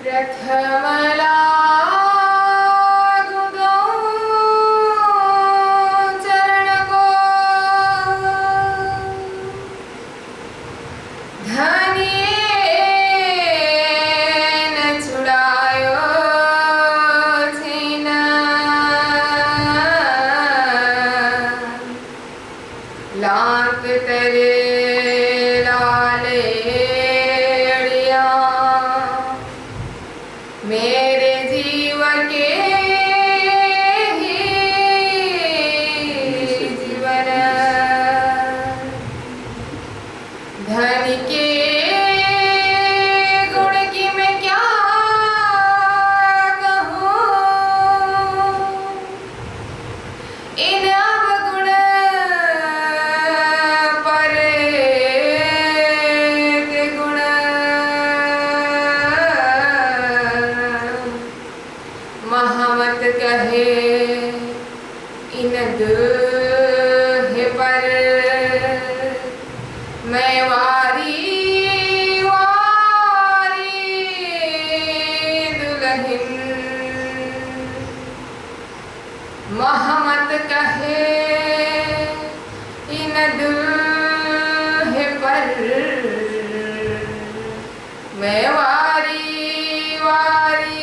प्रथमला मेरे जीवन के ही जीवन धन के गुण की मैं क्या कहूँ, इन अवगुण पर गुण महामत कहे इन दुह पर मैं वारी वारी दुल्हन। महामत कहे इन दुह पर मैं वारी वारी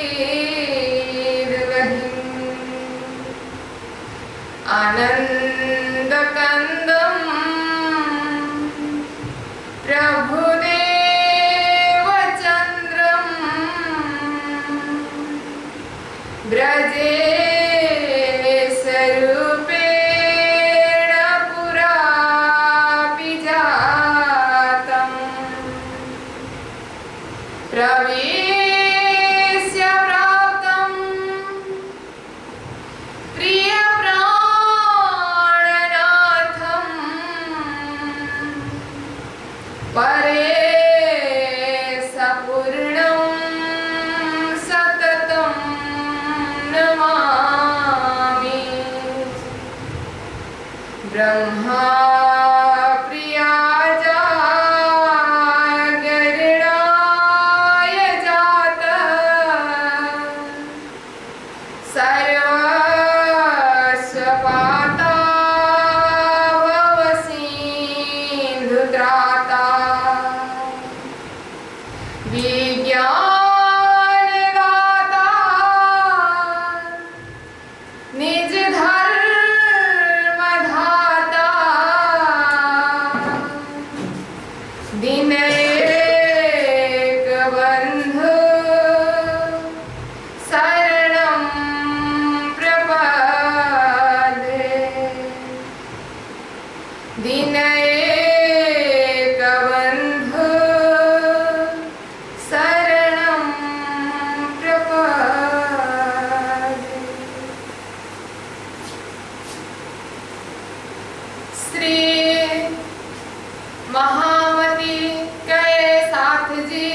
आनंद कंदम प्रभुदेव चंद्रम ब्रजे स्वरूपेण पुरापि जातम् प्रवेश्य प्राप्तं प्रिय परे सपूर्णं सततं नमामि। ब्रह्मा प्रिया जागरणाय जातः सर्वस्वपाता भवसिन्धुत्राता विज्ञान गाता निज धर्म धाता दिन एक बंधु शरणं प्रपद्ये दिन एक बंधु श्री महामती कहे साथ जी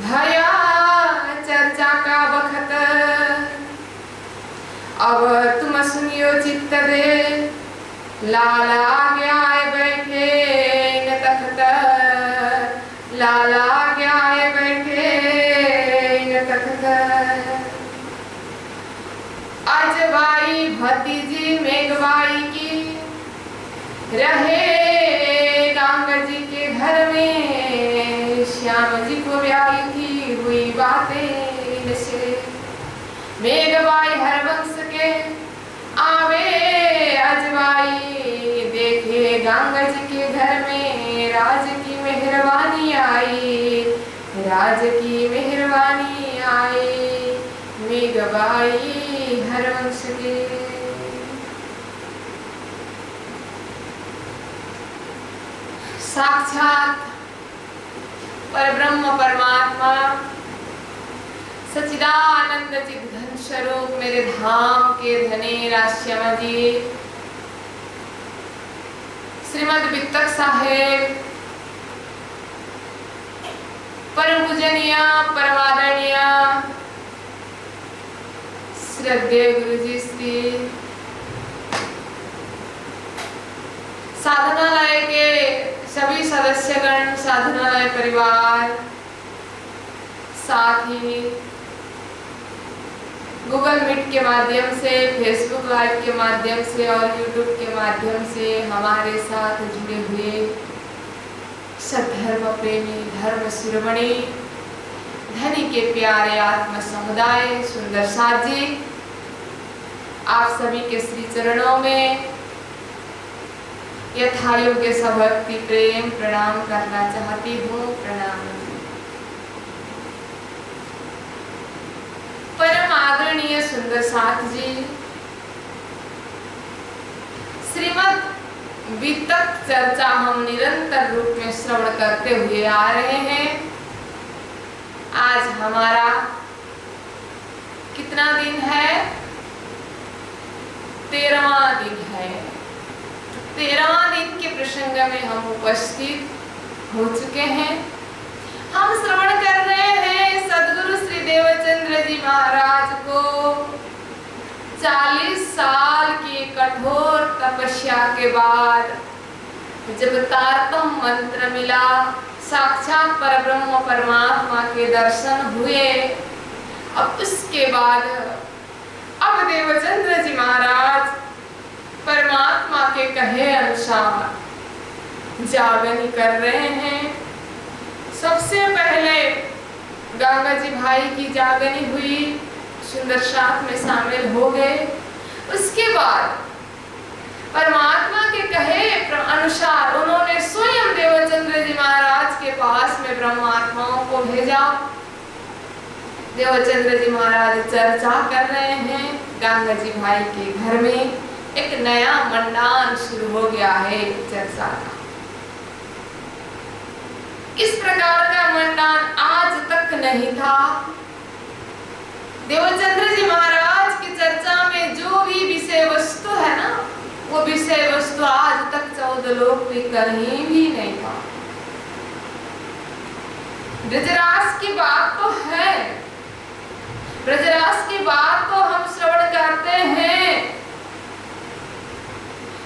भया चर्चा का बखत, अब तुम सुनियो चित्त दे लाला गया बैठे न तखत। लाला गया बैठे न तखत। अजबाई भतीजी मेघबाई की रहे गंगा जी के घर में, श्याम जी को ब्याही की हुई बातें से। मेघबाई हरवंश के आवे अजबाई, देखे गंगा जी के घर में राज की मेहरबानी आई, राज की मेहरबानी आई। मेघबाई हरवंश के साक्षात परब्रह्म परमात्मा सच्चिदानंद चिद घन स्वरूप मेरे धाम के धने राश्यामा जी श्रीमद वित्तक साहेब परम पूजनीय परमादरणीय श्रद्धेय गुरुजी श्री साधनालय के सभी सदस्यगण, साधनालय परिवार, साथ ही गूगल मीट के माध्यम से, फेसबुक लाइव के माध्यम से और यूट्यूब के माध्यम से हमारे साथ जुड़े हुए सद्धर्म प्रेमी, धर्म शिरोमणि, धनी के प्यारे आत्म समुदाय सुंदर साथ जी, आप सभी के श्री चरणों में यथा योग्य सभक्ति प्रेम प्रणाम करना चाहती हूँ। प्रणाम। परम आदरणीय सुंदर साथ जी, श्रीमद् वितक चर्चा हम निरंतर रूप में श्रवण करते हुए आ रहे हैं। आज हमारा कितना दिन है? 13वां दिन है। 13वां दिन के प्रसंग में हम उपस्थित हो चुके हैं। हम श्रवण कर रहे हैं सद्गुरु श्री देवचंद्र जी महाराज को 40 साल की कठोर तपस्या के बाद जब तारतम मंत्र मिला, साक्षात परब्रह्म परमात्मा के दर्शन हुए, अब उसके बाद अब देवचंद्र जी महाराज परमात्मा के कहे अनुसार जागरण कर रहे हैं। सबसे पहले गंगा जी भाई की जागनी हुई, सुंदर साथ में शामिल हो गए। उसके बाद परमात्मा के कहे अनुसार उन्होंने स्वयं देवचंद्र जी महाराज के पास में ब्रह्मात्माओं को भेजा। देवचंद्र जी महाराज चर्चा कर रहे हैं। गंगा जी भाई के घर में एक नया मंडान शुरू हो गया है चर्चा का। इस प्रकार का मंडान आज तक नहीं था। देवचंद्र जी महाराज की चर्चा में जो भी विषय वस्तु है ना, वो विषय वस्तु आज तक 14 लोक में कहीं भी नहीं था। ब्रजराज की बात तो है, ब्रजराज की बात तो हम श्रवण करते हैं,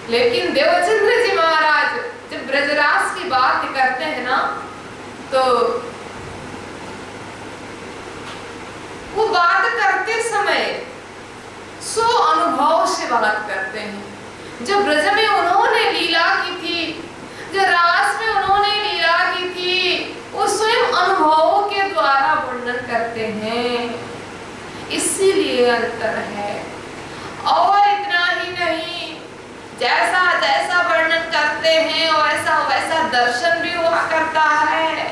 लेकिन देवचंद्र जी महाराज जब ब्रजराज की बात करते हैं ना, तो वो बात करते समय सो अनुभव से बात करते हैं। जो ब्रज में उन्होंने लीला की थी, जो रास में उन्होंने लीला की थी, वो स्वयं अनुभवों के द्वारा वर्णन करते हैं। इसीलिए अंतर है। और इतना ही नहीं, जैसा जैसा वर्णन करते हैं वैसा वैसा दर्शन भी हुआ करता है।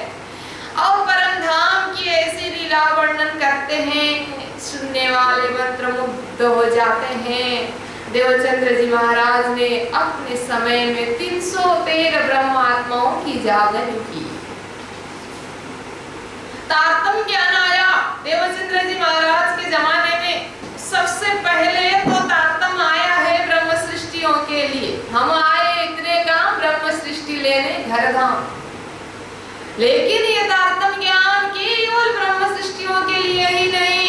और परम धाम की ऐसी लीला वर्णन करते हैं, सुनने वाले मंत्रमुग्ध हो जाते हैं। देवचंद्र जी महाराज ने अपने समय में 313 ब्रह्मात्माओं की जागरण की। तारतम ज्ञान आया देवचंद्र जी महाराज के जमाने में। सबसे पहले तो तारतम आया है ब्रह्म सृष्टियों के लिए। हम आए इतने काम ब्रह्म सृष्टि लेने घर धाम, लेकिन ये तारतम ज्ञान केवल ब्रह्म सृष्टियों के लिए ही नहीं,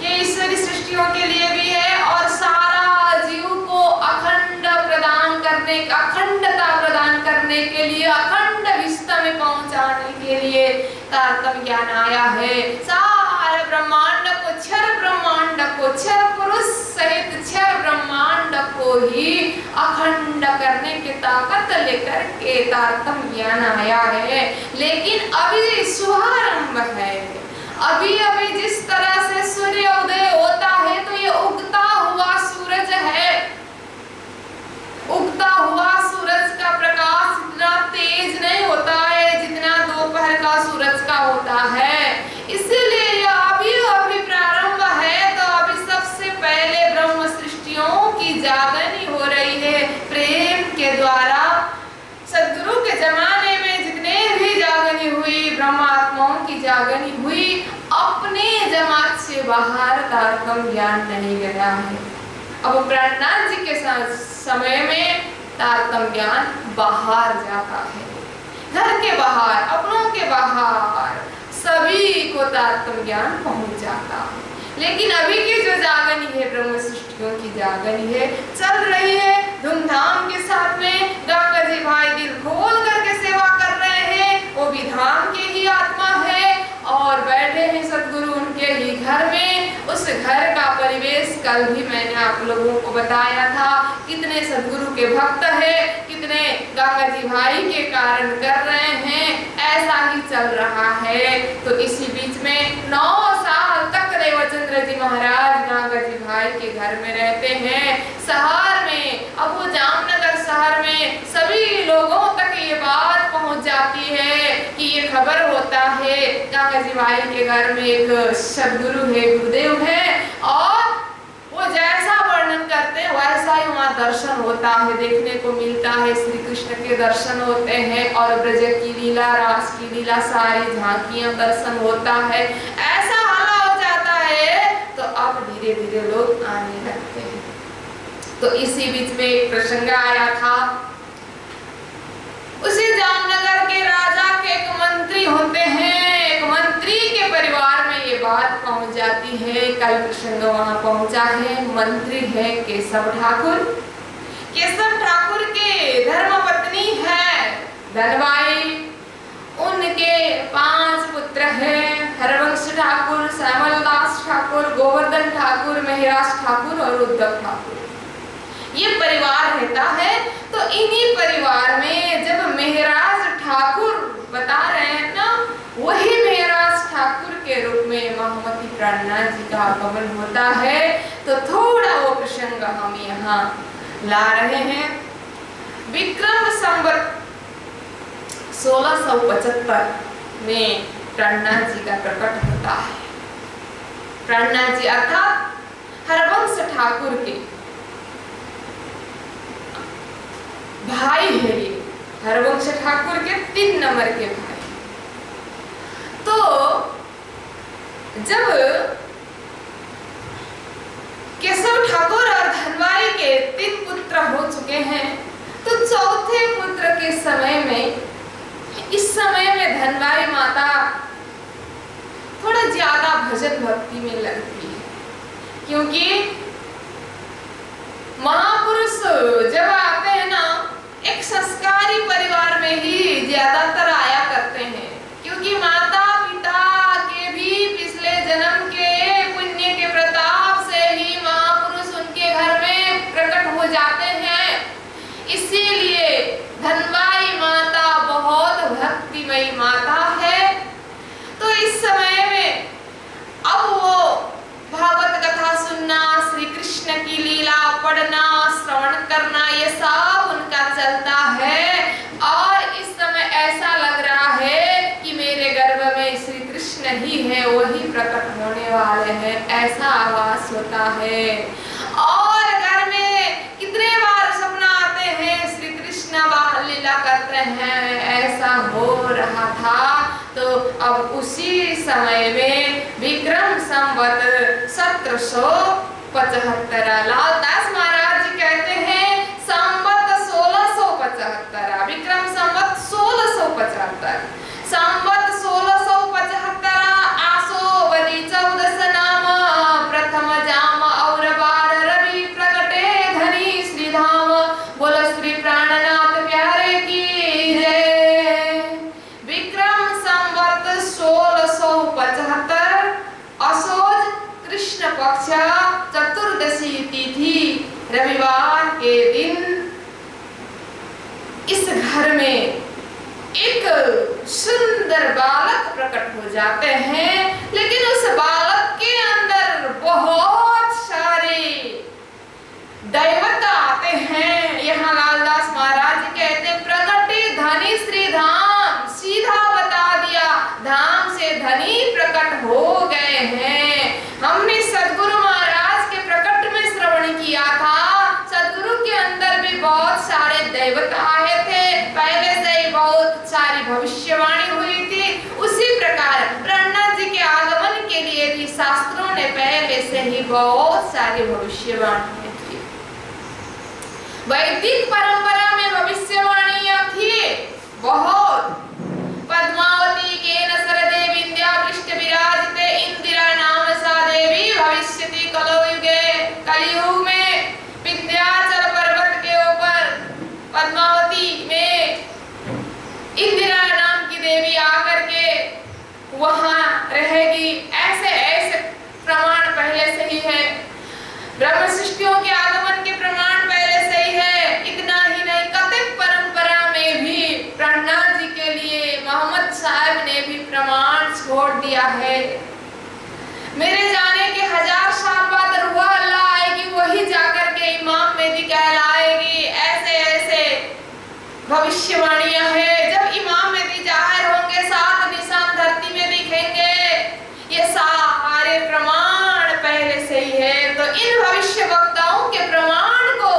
ये ईश्वरी सृष्टियों के लिए भी है। और सारा जीव को अखंड प्रदान करने, अखंडता प्रदान करने के लिए, अखंड विस्ता में पहुंचाने के लिए तारतम ज्ञान आया है। सारे ब्रह्मांड को, क्षर ब्रह्मांड को, क्षर पुरुष सहित क्षर ब्रह्मांड को ही अखंड करने की ताकत लेकर के तारतम ज्ञान आया है। लेकिन अभी शुभारंभ है। अभी अभी जिस तरह से सूर्य उदय होता है, तो ये उगता हुआ सूरज है। उगता हुआ सूरज का प्रकाश इतना तेज नहीं होता है जितना दोपहर का सूरज का होता है। इसीलिए यह अभी अभी प्रारंभ है। तो अभी सबसे पहले ब्रह्म सृष्टियों की जागरणी हो रही है प्रेम के द्वारा। सद्गुरु के जमाने में जितने भी जागरणी हुई, ब्रह्मात्माओं की जागरणी हुई, अपने जमात से बाहर तारतम ज्ञान नहीं गया है। अब प्राणनाथ जी के समय में तारतम ज्ञान बाहर जाता है, घर के बाहर, अपनों के बाहर सभी को तारतम ज्ञान पहुंच जाता है। लेकिन अभी की जो जागरणी है, ब्रह्म सृष्टियों की जागरणी है, चल रही है धूमधाम के साथ में। गंगा जी भाई दिल खोल करके सेवा कर रहे हैं। वो भी धाम के ही आत्मा है और और बैठे हैं सदगुरु उनके ही घर में। उस घर का परिवेश कल भी मैंने आप लोगों को बताया था, कितने सदगुरु के भक्त है, कितने गंगा जी भाई के कारण कर रहे हैं, ऐसा ही चल रहा है। तो इसी बीच में 9 साल तक देवचंद्र जी महाराज गंगा जी भाई के घर में रहते हैं शहर में। अब वो जामनगर शहर में सभी लोगों तक ये बात पहुंच जाती है कि ये खबर होता है गंगा जी भाई के घर में एक सदगुरु है, गुरुदेव है, और वो जैसा वर्णन करते हैं वैसा ही वहाँ दर्शन होता है, देखने को मिलता है। श्री कृष्ण के दर्शन होते हैं और ब्रज की लीला, रास की लीला, सारी झांकियां दर्शन होता है। ऐसा हल्ला हो जाता है तो अब धीरे धीरे लोग आने लगते हैं। तो इसी बीच में एक प्रसंग आया था, उसी जामनगर के राजा के एक मंत्री होते हैं, एक मंत्री के परिवार में ये बात पहुंच जाती है। कल प्रसंग वहां पहुंचा है। मंत्री है केशव ठाकुर। केशव ठाकुर के धर्मपत्नी है धनबाई। उनके 5 पुत्र हैं, हरवंश ठाकुर, श्यामलदास ठाकुर, गोवर्धन ठाकुर, मेहराज ठाकुर और उद्धव ठाकुर। ये परिवार रहता है। तो इन्हीं परिवार में जब मेहराज ठाकुर बता रहे हैं ना, वही मेहराज ठाकुर के रूप में महामती प्राणनाथ जी का आगमन होता है। तो थोड़ा वो प्रसंग हम यहाँ ला रहे हैं। विक्रम संवत 1675 में प्राणनाथ जी का प्रकट होता है। प्राणनाथ जी अर्थात हरवंश ठाकुर के भाई है ये, हरवंश ठाकुर के 3 नंबर के भाई। तो जब केशव ठाकुर और धनबाई के 3 पुत्र हो चुके हैं, तो चौथे पुत्र के समय में, इस समय में धनबाई माता थोड़ा ज्यादा भजन भक्ति में लगती है, क्योंकि महापुरुष जब आते हैं ना, एक संस्कारी परिवार में ही ज्यादातर आया करते हैं, क्योंकि माता पिता के भी पिछले जन्म के पुण्य के प्रताप से ही महापुरुष उनके घर में प्रकट हो जाते हैं। इसीलिए धनबाई माता बहुत भक्तिमयी माता है। तो इस समय में अब वो भागवत कथा सुनना, श्री कृष्ण की लीला पढ़ना, श्रवण करना, ये सब उनका चलता है। और इस समय ऐसा लग रहा है कि मेरे गर्भ में श्री कृष्ण ही है, वही प्रकट होने वाले हैं, ऐसा आभास होता है। और घर में कितने बार सपना आते हैं, श्री कृष्ण बाल लीला करते हैं, ऐसा हो रहा था। तो अब उसी समय में विक्रम संवत 1775 लालदास महाराज जी कहते हैं संवत 1675, विक्रम संवत 1675, संवत 1675 आसो बदी 14 नाम, प्रथम जाम और 12 रवि प्रगटे धनी श्री धाम, बोलो श्री प्राणनाथ प्यारे की जय। विक्रम संवत 1675 असोज कृष्ण पक्ष चतुर्दशी तिथि रविवार के दिन इस घर में एक सुंदर बालक प्रकट हो जाते हैं। लेकिन उस बालक के अंदर बहुत सारे दैवत आते हैं। यहाँ लालदास महाराज कहते हैं प्रगटे धनी श्री धाम, सीधा बता दिया, धाम से धनी प्रकट हो गए हैं। हमने सदगुरु महाराज के प्रकट में श्रवण किया था, सदगुरु के अंदर भी बहुत सारे दैवत आए थे, पहले से ही बहुत सारी भविष्यवाणी हुई थी। उसी प्रकार प्राणनाथ जी के आगमन के लिए भी शास्त्रों ने पहले से ही बहुत सारी भविष्यवाणी थी। वैदिक परंपरा में भविष्यवाणियां थी बहुत। पद्मावती के नसरदे विंध्या पृष्ठ विराजिते इंदिरा नाम सा देवी भविष्यति कलो युगे। कलयुग में विंध्याचल पर्वत के ऊपर पद्मावती में इंदिरा नाम की देवी आकर के वहां है। मेरे जाने के 1000 साल बाद रूह अल्लाह आएगी, वही जाकर के इमाम मेहदी कहलाएगी। ऐसे ऐसे भविष्यवाणियां है। जब इमाम मेहदी जाहिर होंगे, 7 निशान धरती में दिखेंगे। ये सारे प्रमाण पहले से ही है। तो इन भविष्य वक्ताओं के प्रमाण को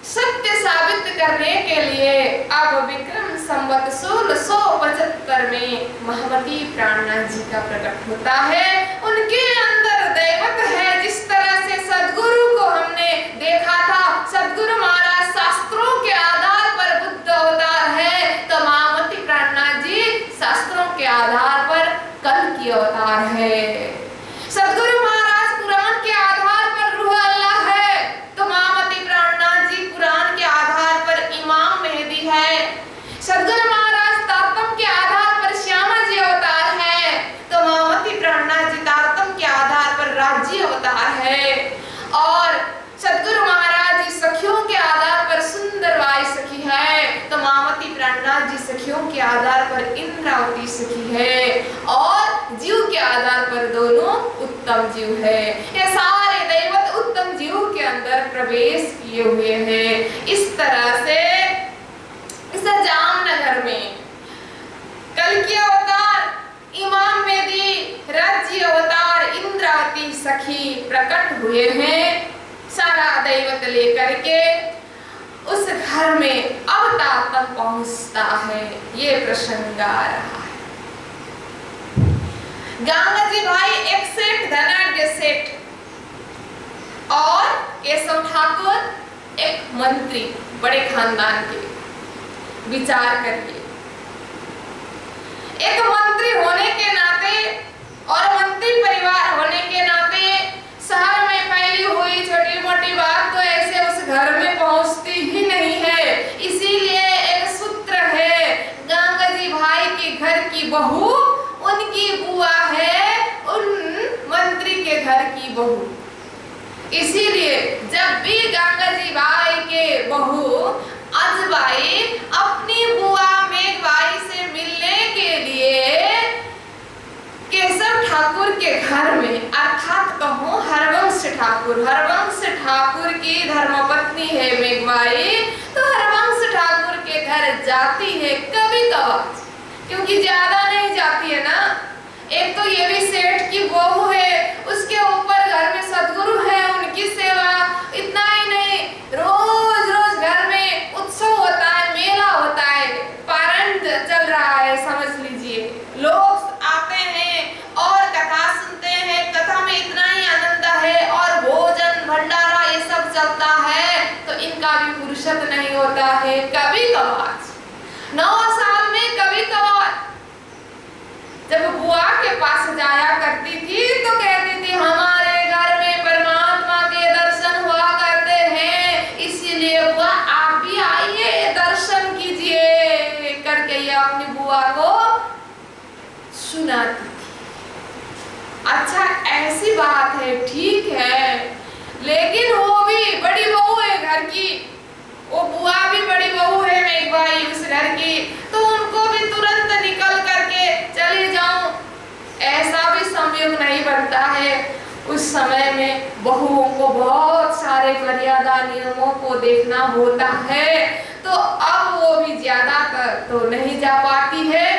सत्य साबित करने के लिए अब विक्रम संवत 1675 में महामती प्राणनाथ जी का प्रकट होता है। उनके अंदर दैवत है। जिस तरह से सदगुरु को हमने देखा था, सदगुरु महाराज शास्त्रों के आधार पर बुद्ध अवतार है, तो महामती प्राणनाथ जी शास्त्रों के आधार पर कल की अवतार है। सदगुरु महाराज कुरान के आधार पर रूह अल्लाह है, तो महामती प्राणनाथ जी कुरान के आधार पर इमाम मेहदी है। सदगुरु महाराज तारतम के आधार पर श्यामा जी अवतार है, तो महामती प्राणनाथ जी तारतम के आधार पर राज्य अवतार है। और सदगुरु महाराज जी सखियों के आधार पर सुंदरबाई सखी है, तो महामती प्राणनाथ जी सखियों के आधार पर इंद्रावती सखी है। और जीव के आधार पर दोनों उत्तम जीव है। ये सारे दैवत उत्तम जीव के अंदर प्रवेश किए हुए हैं। इस तरह से इस जामनगर में कल की अवतार इमाम मेहदी, राज्य अवतार इंद्रावती सखी प्रकट हुए हैं। सारा दैवत लेकर के उस घर में अवतार तक पहुंचता है। ये प्रसंग आ रहा है। गंगा जी भाई एक सेठ, धनाढ्य सेठ, और केशव ठाकुर एक मंत्री, बड़े खानदान के। विचार करिए, एक मंत्री होने के नाते और मंत्री परिवार होने के नाते शहर में फैली हुई छोटी मोटी बात तो ऐसे उस घर में पहुंचती ही नहीं है। इसीलिए एक सूत्र है, गंगा जी भाई के घर की बहू उनकी बुआ है उन मंत्री के घर की बहू। इसीलिए जब भी गंगा जी भाई के बहू अजबाई अपनी बुआ मेघबाई से मिलने के लिए केशव ठाकुर के घर में, अर्थात कहो हरवंश ठाकुर की धर्मपत्नी है मेघबाई, तो हरवंश ठाकुर के घर जाती है कभी कभार, क्योंकि ज्यादा नहीं जाती है ना। एक तो ये भी सेठ की बहू है, उसके ऊपर घर में सदगुरु है, उनकी सेवा। इतना ही नहीं, रोज रोज घर में उत्सव होता है, मेला होता है, पारण चल रहा है, समझ लीजिए। लोग आते हैं और कथा सुनते हैं, कथा में इतना ही आनंद है, और भोजन भंडारा ये सब चलता है, तो इनका भी फुर्सत नहीं होता है। कभी कभार 9 साल में कभी कभार जब बुआ के पास जाया करती थी, तो कहती थी हमारे घर में परमात्मा के दर्शन हुआ करते हैं, इसीलिए बुआ आप भी आइए दर्शन कीजिए करके ये अपनी बुआ को सुनाती थी। अच्छा, ऐसी बात है, ठीक है, लेकिन वो भी बड़ी बहू है घर की, वो बुआ भी बड़ी बहू है मेघबाई उस घर की, तो उनको भी तुरंत निकल करके चले जाऊं, ऐसा भी संयोग नहीं बनता है। उस समय में बहुओं को बहुत सारे मर्यादा नियमों को देखना होता है, तो अब वो भी ज्यादातर तो नहीं जा पाती है,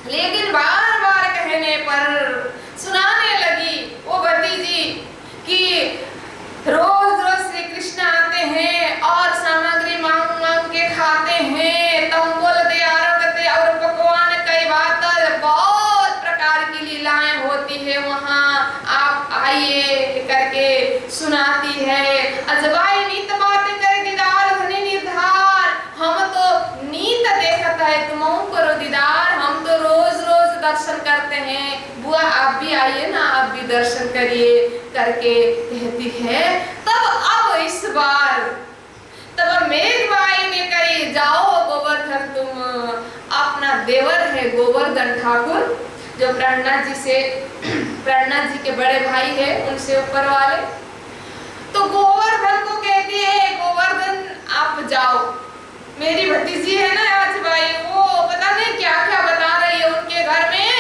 लेकिन बार बार कहने पर सुनाने लगी वो भतीजी कि रोज रोज श्री कृष्ण आते हैं और सामग्री मांग मांग के खाते हैं, तंबोल दे और पकवान कई बात बहुत प्रकार की लीलाएं होती है वहाँ, आप आइए करके सुनाती है। अजबाई नीत बातें करे दीदार धनी निर्धार, हम तो नीत देखता है तुम करो दीदार, हम तो रोज रोज दर्शन करते हैं, बुआ आप भी आइए ना, आप भी दर्शन करिए करके कहती है। तब अब इस बार तब मेघबाई ने कही जाओ गोवर्धन, तुम अपना देवर है गोवर्धन ठाकुर जो प्राणनाथ जी के बड़े भाई है, उनसे ऊपर वाले, तो गोवर्धन को कहती है गोवर्धन आप जाओ, मेरी भतीजी है ना अजबाई, वो पता नहीं क्या क्या बता रही है, उनके घर में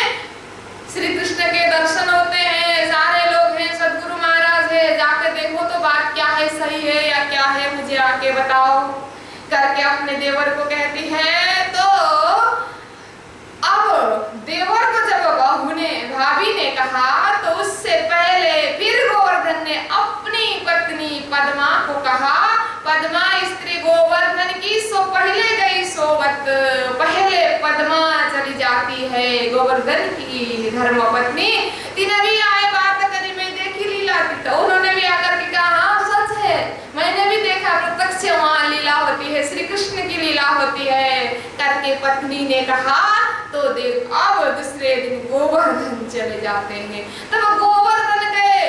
श्री कृष्ण के दर्शन होते हैं, सारे लोग हैं, सदगुरु महाराज है, जाके देखो तो बात क्या है, सही है या क्या है, मुझे आके बताओ करके अपने देवर को कहती है। तो अब देवर को जब बहू ने, भाभी ने कहा, तो उससे पहले फिर गोवर्धन ने अपनी पत्नी पद्मा को कहा, पद्मा स्त्री गोवर्धन की सो पहले गई सोवत, पहले पद्मा चली जाती है गोवर्धन की धर्मपत्नी। तीन भी आए बात करी, मैं देखी लीला थी, तो उन्होंने भी आकर के कहा हाँ सच है, मैंने भी देखा, प्रत्यक्ष वहां लीला होती है, श्री कृष्ण की लीला होती है करके पत्नी ने कहा। तो देख अब दूसरे दिन गोवर्धन चले जाते हैं। तब गोवर्धन गए,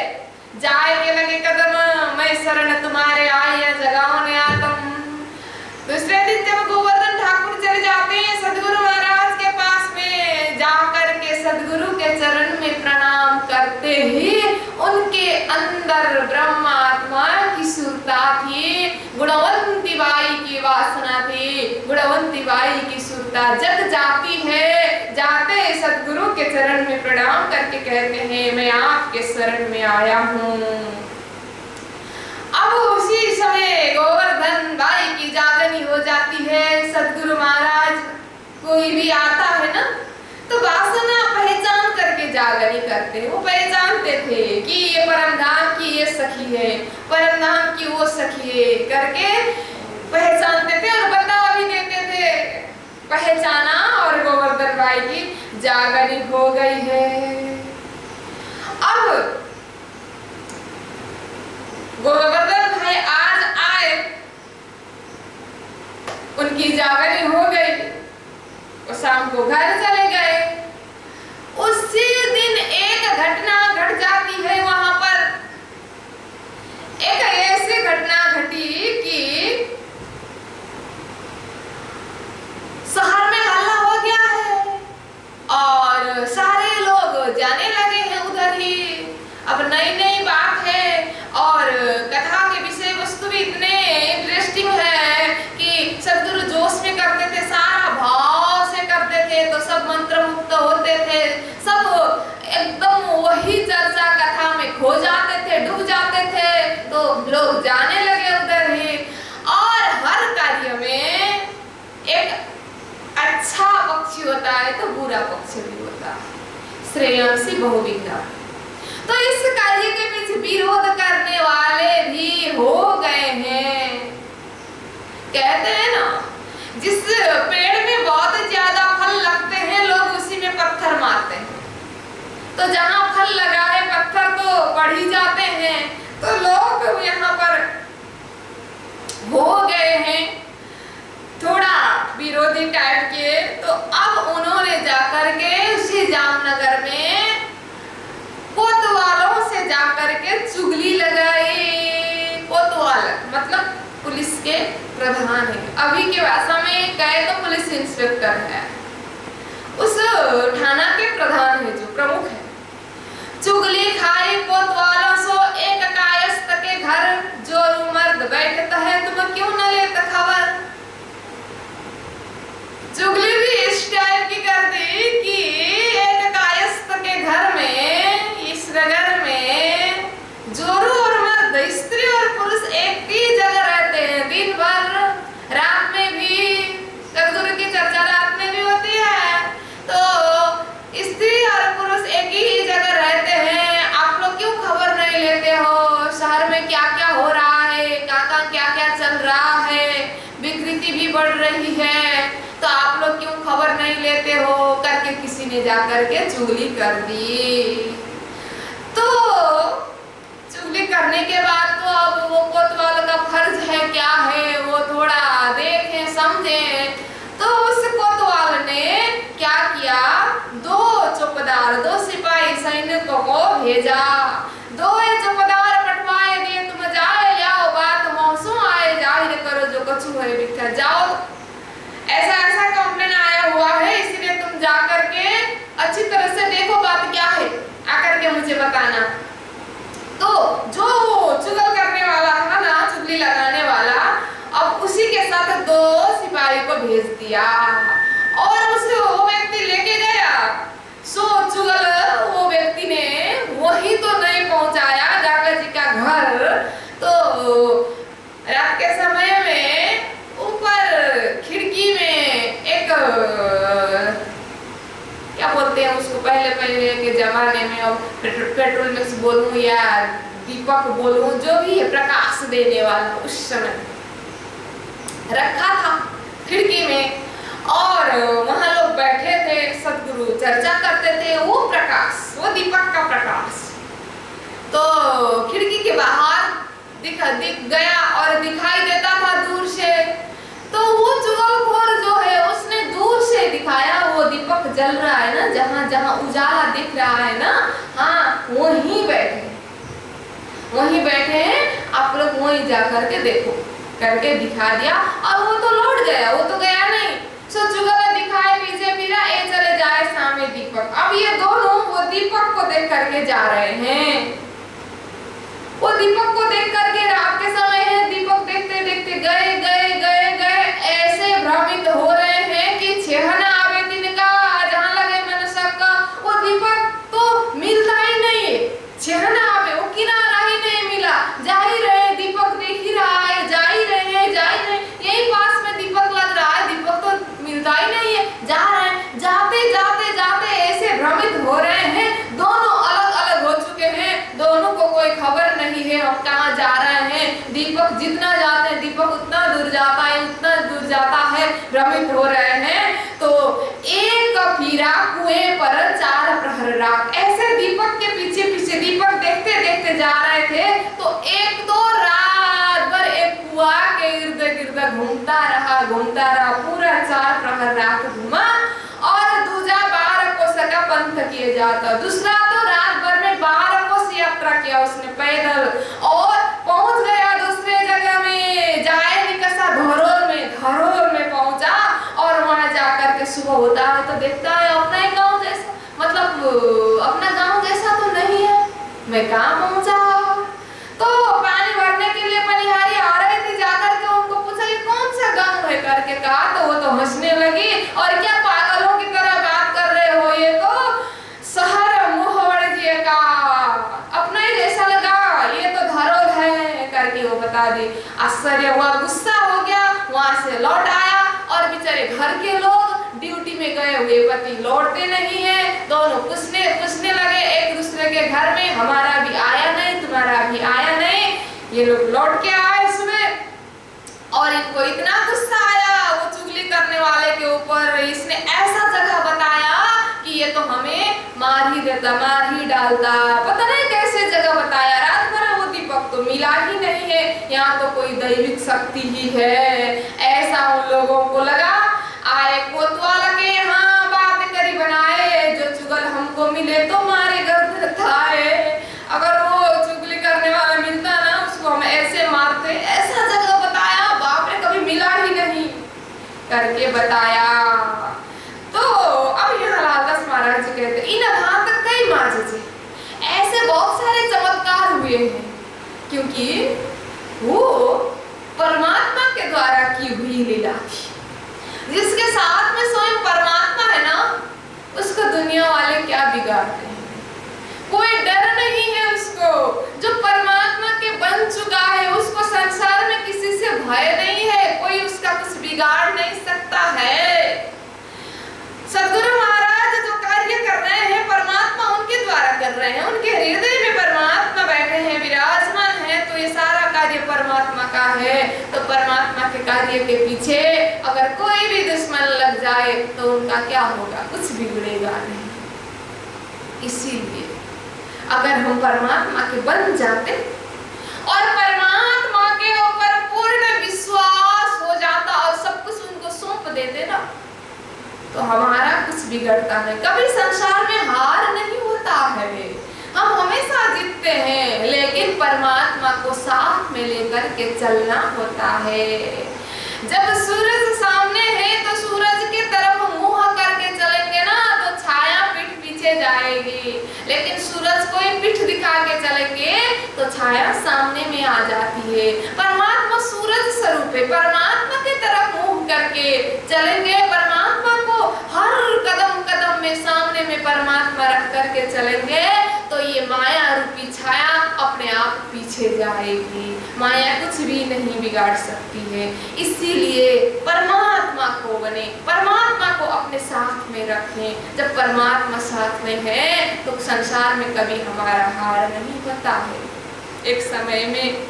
जाए के लगे कदम, मैं शरण तुम्हारे आया जगाओ ने आतम। दूसरे दिन जब गोवर्धन ठाकुर चले जाते हैं सदगुरु महाराज के पास में, जाकर के सदगुरु के चरण में प्रणाम करते ही उनके अंदर ब्रह्मात्मा की सुरता थी, गुणवंती बाई की वासना थी, गुणवंती बाई की सुरता जग जाती है। जाते सदगुरु के चरण में प्रणाम करके कहते हैं मैं आपके शरण में आया हूँ। अब उसी समय गोवर्धन बाई की जागनी हो जाती है। सदगुरु महाराज कोई भी आता है ना तो वासना पहचान करके जागनी करते हैं। वो पहचानते थे कि ये परमधाम की ये सखी है, परमधाम की वो सखी है करके पहचानते थे और बता भी देते थे। पहचाना और गोवर्धन बाई की जागनी हो गई है। अब गोवर्धन भाई आज आए, उनकी जागनी हो गई, वो शाम को घर चले गए। उसी दिन एक घटना घट जाती है वहां पर। एक ऐसी घटना घटी कि शहर में हल्ला हो गया है और सारे लोग जाने लगे हैं उधर ही। अब नई नई बात है और कथा के विषय वस्तु भी इतने इंटरेस्टिंग है कि सदगुरु जोश में करते थे, सारा भाव से करते थे, तो सब मंत्र मुक्त होते थे, सब एकदम वही चर्चा कथा में खो जाते थे, डूब जाते थे, तो लोग जाने लगे उधर ही। और हर कार्य में एक अच्छा पक्ष होता है तो बुरा पक्ष भी होता है, श्रेयांसी बहुविघ्ना। तो इस कार्य के पीछे विरोध करने वाले भी हो गए हैं। कहते हैं ना, जिस पेड़ में बहुत ज्यादा फल लगते हैं लोग उसी में पत्थर मारते हैं, तो जहां फल लगा है पत्थर तो पड़ ही जाते हैं। तो लोग यहाँ पर हो गए हैं थोड़ा विरोधी टाइप के। तो अब उन्होंने जाकर के उसी जामनगर में कोतवालों से जाकर के चुगली लगाई। कोतवाल मतलब पुलिस के प्रधान है, अभी के भाषा में कहे तो पुलिस इंस्पेक्टर है, उस थाना के प्रधान है, जो प्रमुख है। चुगली खाई कोतवालों सो एक कायस्थ के घर जो मर्द बैठता है तुम क्यों न लेते खबर। चुगली भी इस टाइप की कर दी कि एक कायस्थ के घर में, इस नगर में जोरू और मर्द, स्त्री और पुरुष एक ही जगह रहते हैं दिन भर। रात में भी सदगुरु की चर्चा रात में भी होती है, तो स्त्री और पुरुष एक ही जगह रहते हैं। आप लोग क्यों खबर नहीं लेते हो, शहर में क्या क्या हो रहा है, कहाँ क्या क्या चल रहा है, विकृति भी बढ़ रही है, तो आप लोग क्यों खबर नहीं लेते हो करके किसी ने जाकर के चुगली कर दी। तो चुगली करने के बाद तो अब वो कोतवाल का फर्ज है क्या है वो थोड़ा देखें समझें। तो उस कोतवाल ने क्या किया, दो चौकीदार, दो सिपाही सैनिकों को भेजा, दो चौकीदार पटवाए दिए, तुम जाए जाओ बात मौसू आए जाहिर करो जो कछु है बिखर जाओ, ऐसा ऐसा कंप्लेन आया हुआ है, इसलिए तुम जाकर के अच्छी तरह से देखो बात क्या है, आकर के मुझे बताना। तो जो चुगल करने वाला था ना, चुगली लगाने वाला, अब उसी के साथ दो सिपाही को भेज दिया और वो व्यक्ति लेके गया सो चुगल वो व्यक्ति ने वही तो नहीं पहुंचाया गागा जी का घर, तो रात के समय में ऊपर खिड़की में एक क्या बोलते हैं उसको, पहले के जमाने में, अब पेट्रोल मिक्स बोलूं या दीपक बोलूं, जो भी है प्रकाश देने वाला, उस समय रखा था खिड़की में, और वहां लोग बैठे थे, सदगुरु चर्चा करते थे। वो प्रकाश, वो दीपक का प्रकाश तो खिड़की के बाहर दिख गया और दिखाई देता था दूर से। तो वो चुगलखोर जो है उसने दूर से दिखाया, वो दीपक जल रहा है ना, जहां जहां उजाला दिख रहा है ना, हाँ वहीं बैठे हैं आप लोग, वहीं जा करके देखो करके दिखा दिया। और वो तो लौट गया, वो तो गया नहीं। सो चुगल दिखाए पीछे फिरा, ए चले जाए सामने दीपक। अब ये दोनों वो दीपक को देख करके जा रहे हैं, वो दीपक को देख करके, रात के समय है, दीपक देखते देखते गए गए गए गए, ऐसे भ्रमित हो रहे हैं कि छेहना आवे दिन का जहां लगे मनुष्य का, वो दीपक तो मिलता ही नहीं, छेहना आवे वो किनारा ही नहीं मिला। जा ही रहे, दीपक देख ही रहा है, जा ही रहे, यही पास में दीपक लग रहा है, दीपक तो मिलता ही नहीं है। जा रहे हैं, जाते जाते जाते ऐसे भ्रमित हो रहे हैं, दोनों अलग अलग हो चुके हैं, दोनों को कोई खबर नहीं है हम कहाँ जा रहे हैं। दीपक जितना जाते हैं, दीपक उतना दूर जाता है, उतना दूर जाता है, भ्रमित हो रहे हैं। तो एक फिरा कुएं पर 4 प्रहर राख, ऐसे दीपक के पीछे पीछे दीपक देखते देखते जा रहे थे। तो एक तो रात भर एक कुआ के इर्द गिर्द घूमता रहा, पूरा 4 प्रहर राख घूमा, और दूजा 12 कोस का पंथ किए जाता, दूसरा तो रात भर में 12 कोस यात्रा किया उसने पैदल, और पहुंच गया दूसरे जगह में, जाए निकसा धरोल में पहुंचा। और वहां जाकर के सुबह होता है तो देखता है अपना ही गांव जैसा, मतलब अपना गांव जैसा तो नहीं है, मैं कहाँ पहुंचा। तो पानी भरने के लिए पनिहारी आ रहे थे, जाकर के उनको पूछा ये कौन सा गांव है करके कहा, तो वो तो हंसने लगी, और क्या पागलों की तरह बात कर रहे हो, ये तो शहर मोहवड़ जी का अपना ही जैसा लगा, ये तो धरोल है करके वो बता दी। आश्चर्य हुआ, गुस्सा हो गया, वहां से लौट आया, और बेचारे घर के लोग ड्यूटी में गए हुए पति लौटते नहीं है, दोनों पूछने लगे एक दूसरे के घर में, हमारा भी आया नहीं, तुम्हारा भी आया नहीं। ये लोग लौट के आए सुबह, और इनको इतना गुस्सा आया वो चुगली करने वाले के ऊपर, इसने ऐसा जगह बताया कि ये तो हमें मार ही देता, मार ही डालता, पता नहीं कैसे जगह बताया। रात भर वो दीपक तो मिला ही नहीं है, यहाँ तो कोई दैविक शक्ति ही है, ऐसा उन लोगों को लगा। आए कोतवाल के यहाँ बात करी बनाए, जो चुगल हमको मिले तो मारे गर्दन खाए, अगर वो चुगली करने वाला मिलता ना उसको हम ऐसे मारते, ऐसा जगह बताया, बाप रे कभी मिला ही नहीं करके बताया। तो अब यहाँ लालदास महाराज जी कहते इन भांत कई माजे ऐसे बहुत सारे चमत्कार हुए हैं, क्योंकि वो परमात्मा के द्वारा की हुई लीला थी। जिसके साथ में स्वयं परमात्मा है ना, उसको दुनिया वाले क्या बिगाड़ते हैं, कोई डर नहीं है उसको। जो परमात्मा के बन चुका है उसको संसार में किसी से भय नहीं है, कोई उसका कुछ बिगाड़ नहीं सकता है। सदगुरु महाराज जो कार्य कर रहे हैं परमात्मा उनके द्वारा कर रहे हैं, उनके हृदय में परमात्मा बैठे हैं, विराजमान है, तो ये सारा कार्य परमात्मा का है। तो परमात्मा के कार्य के पीछे अगर कोई भी दुश्मन लग जाए तो उनका क्या होगा, कुछ बिगड़ेगा नहीं। इसीलिए अगर हम परमात्मा के बन जाते और परमात्मा के ऊपर पूर्ण विश्वास हो जाता और सब कुछ उनको सौंप देते ना, तो हमारा कुछ बिगड़ता है। कभी संसार में हार नहीं होता है, हम हमेशा जीतते हैं, लेकिन परमात्मा को साथ में लेकर के चलना होता है। जब सूरज सामने है तो सूरज की तरफ मुंह करके चलेंगे ना तो छाया पीठ पीछे जाएगी, लेकिन सूरज को पीठ दिखा के चलेंगे तो छाया सामने में आ जाती है। परमात्मा सूरज स्वरूप है, परमात्मा की तरफ मुंह करके चलेंगे, परमात्मा को हर कदम कदम अपने सामने में परमात्मा रख करके चलेंगे तो ये माया रूपी छाया अपने आप पीछे जाएगी। माया कुछ भी नहीं बिगाड़ सकती है। इसीलिए परमात्मा को बने, परमात्मा को अपने साथ में रखें। जब परमात्मा साथ में है तो संसार में कभी हमारा हार नहीं होता है। एक समय में,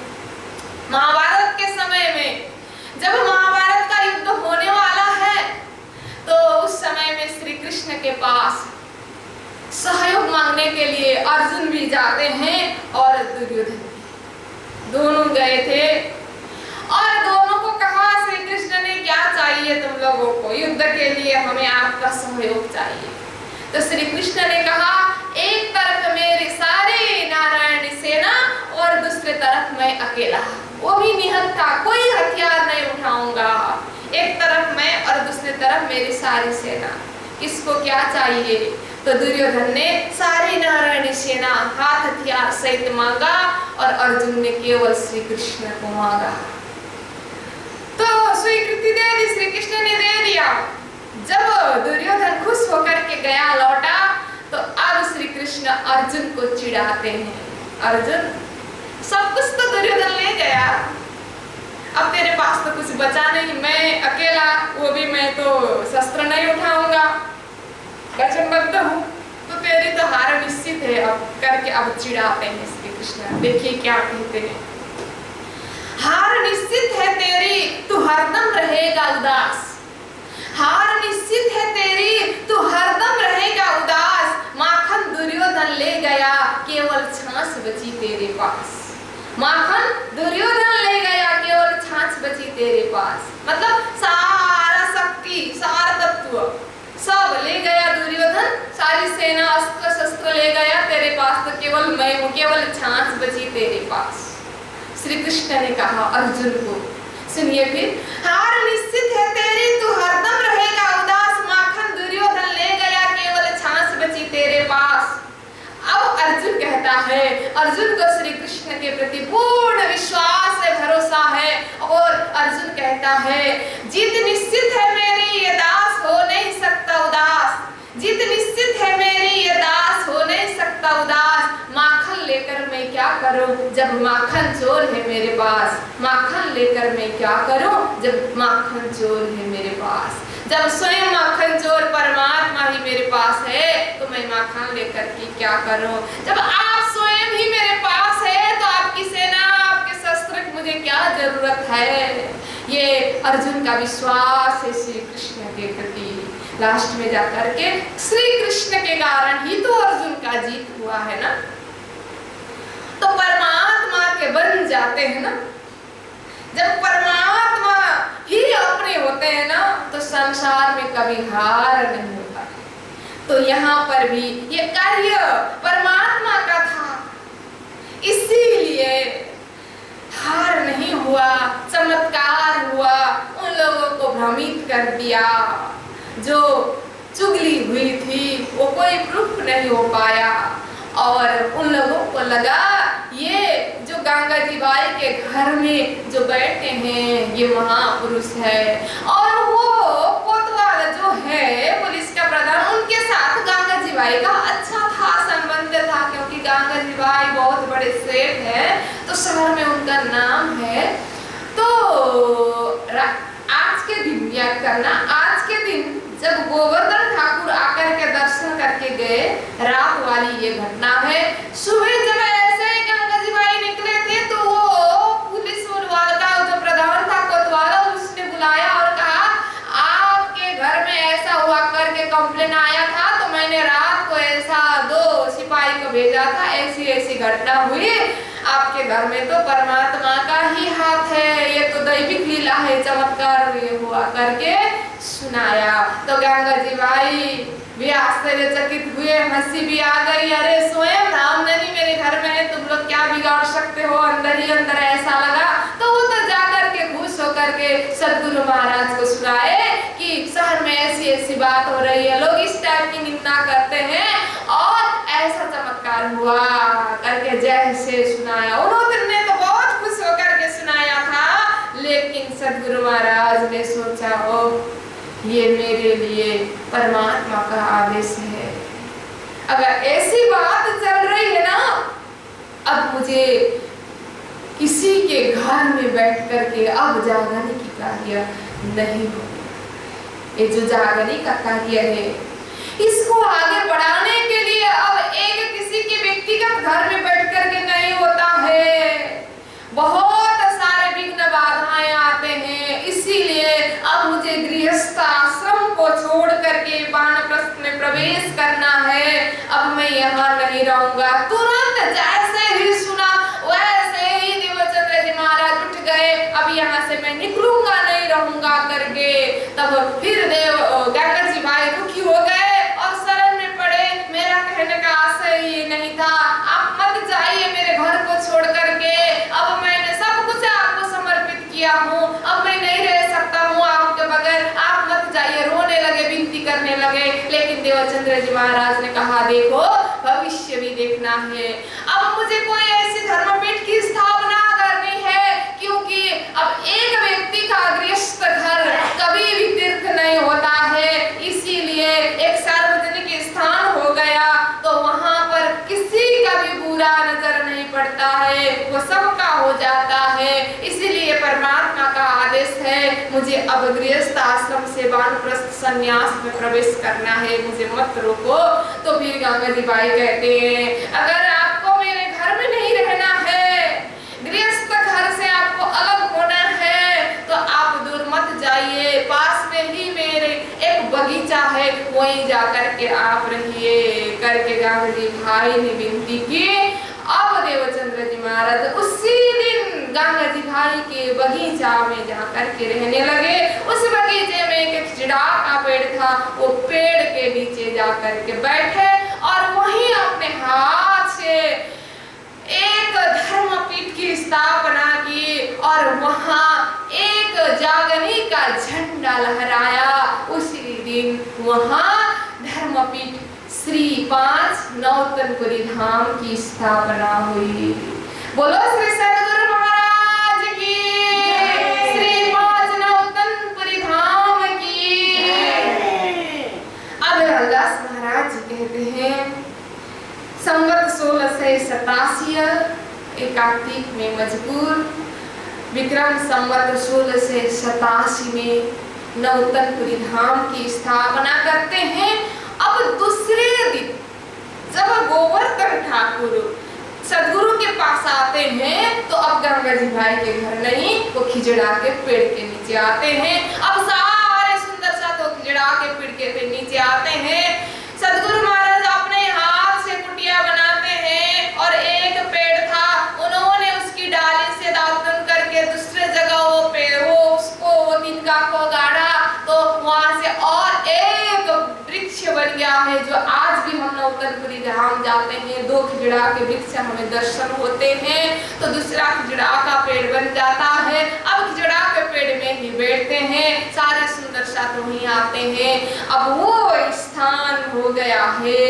महाभारत के समय में, जब महाभारत का युद्ध होने वाला है तो उस समय में श्री कृष्ण के पास सहयोग मांगने के लिए अर्जुन भी जाते हैं और दुर्योधन दोनों गए थे। और दोनों को कहा, श्री कृष्ण ने क्या चाहिए तुम लोगों को, युद्ध के लिए हमें आपका सहयोग चाहिए। तो श्री कृष्ण ने कहा, एक तरफ मेरी सारी नारायणी सेना और दूसरे तरफ मैं अकेला, वो भी निहत्था था, कोई हथियार नहीं उठाऊंगा। एक तरफ मैं और दूसरी तरफ मेरी सारी सेना। किसको क्या चाहिए? तो दुर्योधन ने सारी नारायणी सेना हाथ हथियार सहित मांगा और अर्जुन ने केवल श्री कृष्ण को मांगा। तो स्वीकृति दे दी, श्री कृष्ण ने दे दिया। जब दुर्योधन खुश होकर के गया लौटा तो अब श्री कृष्ण अर्जुन को चिढ़ाते हैं। अर्जुन, सब कुछ तो दुर्योधन ले गया, अब तेरे पास तो कुछ बचा नहीं, मैं अकेला, वो भी मैं तो शस्त्र नहीं उठाऊंगा, वचनबद्ध हूँ, तो तेरी तो हार निश्चित है। अब करके अब चिढ़ाते हैं श्री कृष्ण। देखिए क्या कहते हैं, हार निश्चित है तेरी, तू हरदम रहेगा उदास। हार निश्चित है तेरी, तू हरदम रहेगा उदास। माखन दुर्योधन ले गया, केवल छाछ बची तेरे पास। माखन दुर्योधन ले गया, केवल छाछ बची तेरे पास। मतलब सारा शक्ति, सारा तत्व सब ले गया दुर्योधन, सारी सेना अस्त्र शस्त्र ले गया, तेरे पास तो केवल मैं हूँ, केवल छाछ बची तेरे पास। श्री कृष्ण ने कहा अर्जुन को, सुनिए फिर, हार निश्चित है तेरी, तू हरदम रहेगा उदास। माखन दुर्योधन ले गया, केवल छाछ बची तेरे पास। अब अर्जुन कहता है, अर्जुन को श्री कृष्ण के प्रति पूर्ण विश्वास है, भरोसा है, और अर्जुन कहता है, जीत निश्चित है मेरी, ये दास हो नहीं सकता उदास। जीत निश्चित है मेरी, ये दास हो नहीं सकता उदास। माखन लेकर मैं क्या करूं जब माखन चोर है मेरे पास। माखन लेकर मैं क्या करूं जब माखन चोर है मेरे पास। जब स्वयं माखन चोर परमात्मा ही मेरे पास है तो मैं माखन लेकर के क्या करूं। जब आप स्वयं ही मेरे पास है तो आपकी सेना, आपके शस्त्र की मुझे क्या जरूरत है। ये अर्जुन का विश्वास है श्री कृष्ण के प्रति। लास्ट में जाकर के श्री कृष्ण के कारण ही तो अर्जुन का जीत हुआ है ना। तो परमात्मा के बन जाते हैं ना, जब परमात्मा ही अपने होते हैं ना तो संसार में कभी हार नहीं होता। तो यहाँ पर भी ये कार्य परमात्मा का था, इसीलिए हार नहीं हुआ, चमत्कार हुआ, उन लोगों को भ्रमित कर दिया। जो चुगली हुई थी वो कोई प्रूफ नहीं हो पाया और उन लोगों को लगा ये जो गंगा जी बाई के घर में जो बैठे हैं ये महापुरुष है। और वो कोतवाल जो है पुलिस का प्रधान, उनके साथ गंगा जी बाई का अच्छा था, संबंध था, क्योंकि गंगा जी बाई बहुत बड़े सेठ है तो शहर में उनका नाम है। तो आज के दिन याद करना, आज के दिन जब गोवर्धन ठाकुर आकर के दर्शन करके गए, रात वाली ये घटना है। सुबह जब ऐसे गंगा जी बाई निकले थे तो वो पुलिस वाला जो प्रधान था कोतवाल, उसने बुलाया और कहा आपके घर में ऐसा हुआ करके कंप्लेन आया था तो मैंने रात को ऐसा 2 सिपाही को भेजा था, ऐसी ऐसी घटना हुई आपके घर में, तो परमात्मा का ही हाथ है, ये तो दैविक लीला है, चमत्कार ये हुआ करके सुनाया। तो गंगा जी बाई भी आश्चर्यचकित हुए, हंसी भी आ गई, अरे स्वयं रामधनी मेरे घर में है, तुम लोग क्या बिगाड़ सकते हो, अंदर ही अंदर ऐसा लगा। तो वो तो जाकर के खुश होकर के सदगुरु महाराज को सुनाए कि शहर में ऐसी ऐसी बात हो रही है, लोग इस टाइप की निंदा करते हैं और ऐसा चमत्कार हुआ करके जैसे सुनाया। उन्होंने तो बहुत खुश होकर के सुनाया था, लेकिन सदगुरु महाराज ने सोचा हो ये मेरे लिए परमात्मा का आदेश है। अगर ऐसी बात चल रही है ना, अब मुझे किसी के घर में बैठ करके अब जागने की कार्य नहीं होगा। ये जो जागने का कार्य है, इसको आगे बढ़ाने के लिए अब एक किसी के व्यक्तिगत घर में बैठ करके नहीं होता है। बहुत सारे विघ्न बाधाएं आते हैं, इसीलिए अब मुझे गृहस्थ आश्रम को छोड़ करके वानप्रस्थ में प्रवेश करना है। अब मैं यहाँ नहीं रहूंगा। तुरंत जैसे ही सुना वैसे ही देवचंद्र जी महाराज उठ गए, अब यहाँ से मैं निकलूंगा नहीं रहूंगा करके। तब फिर गंगा जी भाई दुखी हो गए और शरण में पड़े। मेरा कहने का आशय ये नहीं था, आप मत जाइए मेरे घर को छोड़ करके। अब मैंने सब कुछ आपको समर्पित किया हूँ, अब मैं नहीं रह सकता हूँ आपके बगैर, आप मत जाइए। रोने लगे, विनती करने लगे। लेकिन देवचंद्र जी महाराज ने कहा, देखो भविष्य भी देखना है। अब मुझे कोई ऐसी धर्मपीठ की स्थापना करनी है, क्योंकि अब एक व्यक्ति का गृहस्थ घर कभी भी तीर्थ नहीं होता है। इसीलिए एक सार्वजनिक स्थान हो गया तो वहां पर किसी का भी बुरा नजर नहीं पड़ता है, वो सबका हो जाता है। इसीलिए परमात्मा का आदेश है, मुझे अब गृहस्थ आश्रम से वानप्रस्थ संन्यास में प्रवेश करना है, मुझे मत रोको। तो फिर गंगा जी भाई कहते हैं, अगर आपको मेरे घर में नहीं रहना है, गृहस्थ घर से आपको अलग होना है, तो आप दूर मत जाइए। पास में ही मेरे एक बगीचा है, वहीं जाकर के आप रहिए करके गंगा जी भाई ने विनती की। अब देवचंद्र जी महाराज उसी दिन गंगा जी भाई के बगीचा में जाकर के रहने लगे। उस बगीचे में एक खिजड़ा का पेड़ था, वो पेड़ के नीचे जाकर के बैठे और वहीं अपने हाथ से एक धर्मपीठ की स्थापना की और वहां एक जागनी का झंडा लहराया। उसी दिन वहां धर्मपीठ श्री 5 नौतनपुरी धाम की स्थापना हुई। बोलो श्री सद्गुरु महाराज की, श्री 5 नौतनपुरी धाम की। अब हरदास महाराज जी कहते हैं, संवत 1687 कार्तिक में मजबूर, विक्रम संवत 1687 में नौतनपुरी धाम की स्थापना करते हैं। अब दूसरे दिन जब गोवर्धन ठाकुर सदगुरु के पास आते हैं, तो अब गंगा जी भाई के घर नहीं, वो खिजड़ा के पेड़ के नीचे आते हैं। अब सारे सुंदर सा तो खिजड़ा के पेड़ के नीचे आते हैं। सदगुरु महाराज अपने हाथ से कुटिया बनाते हैं और एक पेड़ था, उन्होंने उसकी डाली से दातन करके दूसरे जगह वो पेड़ उसको तिनका को गाड़ा, तो वहां से और एक वृक्ष बन गया है, जो आज भी हम नौतनपुरी धाम जाते हैं, 2 खिजड़ा के वृक्ष हमें दर्शन होते हैं, तो दूसरा खिजड़ा का पेड़ बन जाता है। अब खिजड़ा के पेड़ में ही बैठते हैं, सारे सुंदर साथ वहीं आते हैं। अब वो स्थान हो गया है,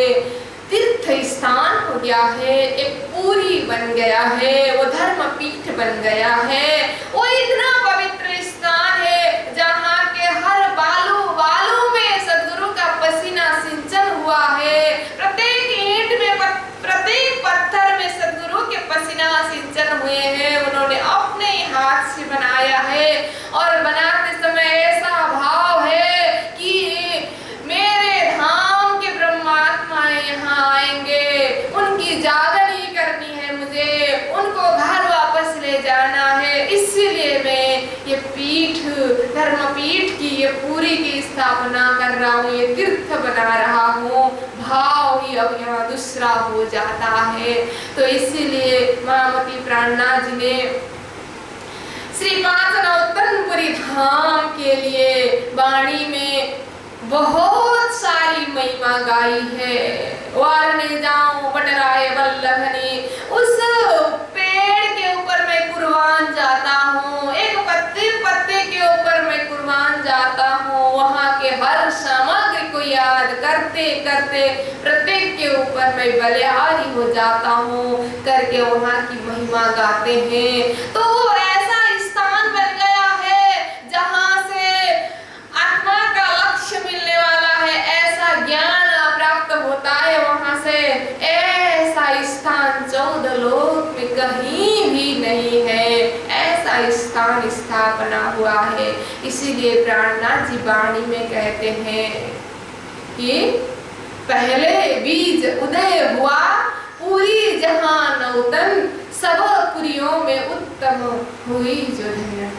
तीर्थ स्थान हो गया है, एक पूरी बन गया है, वो धर्मपीठ बन गया है। वो इतना पवित्र स्थान है जहाँ के हर बालू बालू में सदगुरु का पसीना सिंचन हुआ है। प्रत्येक ईंट में, प्रत्येक पत्थर में सदगुरु के पसीना सिंचन हुए हैं, उन्होंने अपने हाथ से बनाया है। और बनाते समय ऐसा भाव है कि मेरे धाम के ब्रह्मात्माएं यहाँ आएंगे, उनकी जागनी करनी है, मुझे उनको घर वापस ले जाना है। इसीलिए मैं ये पीठ, धर्मपीठ की ये पूरी की स्थापना कर रहा हूँ, ये तीर्थ बना रहा हूँ। भाव ही अब यहाँ दूसरा हो जाता है। तो इसीलिए महामती प्राणनाथ जी ने श्री 5 नौतनपुरी धाम के लिए वाणी में बहुत सारी महिमा गाई है। वारने जाऊं बटराए वल्लभनी, उस पेड़ के ऊपर मैं कुर्बान जाता हूँ, एक पत्ते पत्ते के ऊपर मैं कुर्बान जाता हूँ। वहाँ के हर सामग्री को याद करते करते प्रत्येक के ऊपर मैं बलिहारी हो जाता हूँ करके वहाँ की महिमा गाते हैं। तो वो ऐसा स्थान बन गया है जहाँ से आत्मा का लक्ष्य मिलने वाला है, ऐसा ज्ञान प्राप्त होता है वहां से। ऐसा स्थान 14 लोक में कहीं भी नहीं है, ऐसा स्थान स्थापना हुआ है। इसीलिए प्राणनाथ जी वाणी में कहते हैं कि पहले बीज उदय हुआ, पूरी जहां नौतन, सब पुरियों में उत्तम हुई जो धन्य।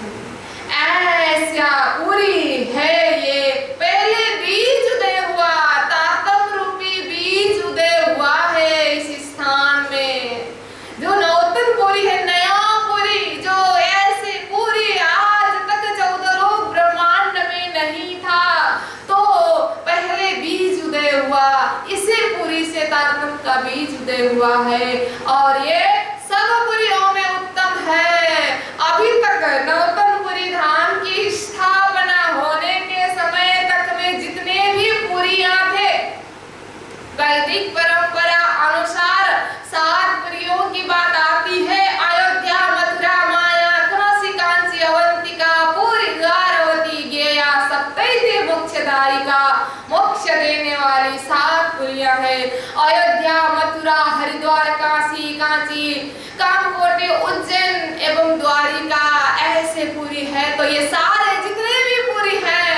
ऐसा पूरी है ये, पहले बीज उदय हुआ, तातम रूपी बीज उदय हुआ है इस स्थान में। जो नौतन पुरी है, नया पुरी, जो ऐसे पूरी आज तक 14 लोक ब्रह्मांड में नहीं था, तो पहले बीज उदय हुआ, इसी पुरी से तातम का बीज उदय हुआ है और ये सब पुरियों में उत्तम है। अभी तक नौतनपुरी धाम की स्थापना होने के समय तक में जितने भी पुरियां थे, वैदिक परंपरा अनुसार 7 पुरियों की बात आती है। अयोध्या, मथुरा, माया, काशी, कांची, अवंतिका, पुरी, द्वारवती, गया, सप्तैति मोक्षदायिका, मोक्ष देने वाली 7 पुरियां हैं। अयोध्या, मथुरा, हरिद्वार, काशी, कांची, कामकोटि, उज्जैन एवं द्वारिका ऐसे पुरी है। तो ये सारे जितने भी पुरी हैं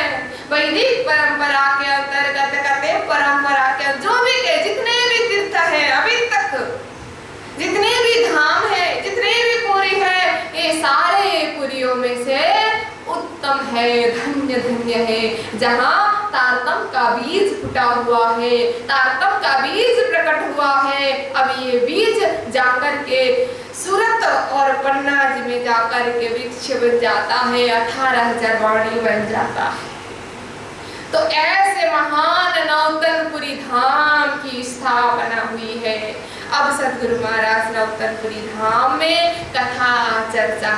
वैदिक परंपरा के अंतर्गत करते, परंपरा के जो भी के जितने भी तीर्थ है, अभी तक जितने भी धाम है, जितने भी पुरी है, ये सारे पुरियों में से उत्तम है, धन्य धन्य है, जहाँ तारतम का बीज फूटा हुआ है, तारतम का बीज प्रकट हुआ है। अब ये बीज जाकर के सूरत और पन्ना जी में जाकर के वृक्ष बन जाता है, 18,000 वाणी बन जाता है। तो ऐसे महान नौतनपुरी धाम की स्थापना हुई है। अब सदगुरु महाराज नौतनपुरी धाम में कथा चर्चा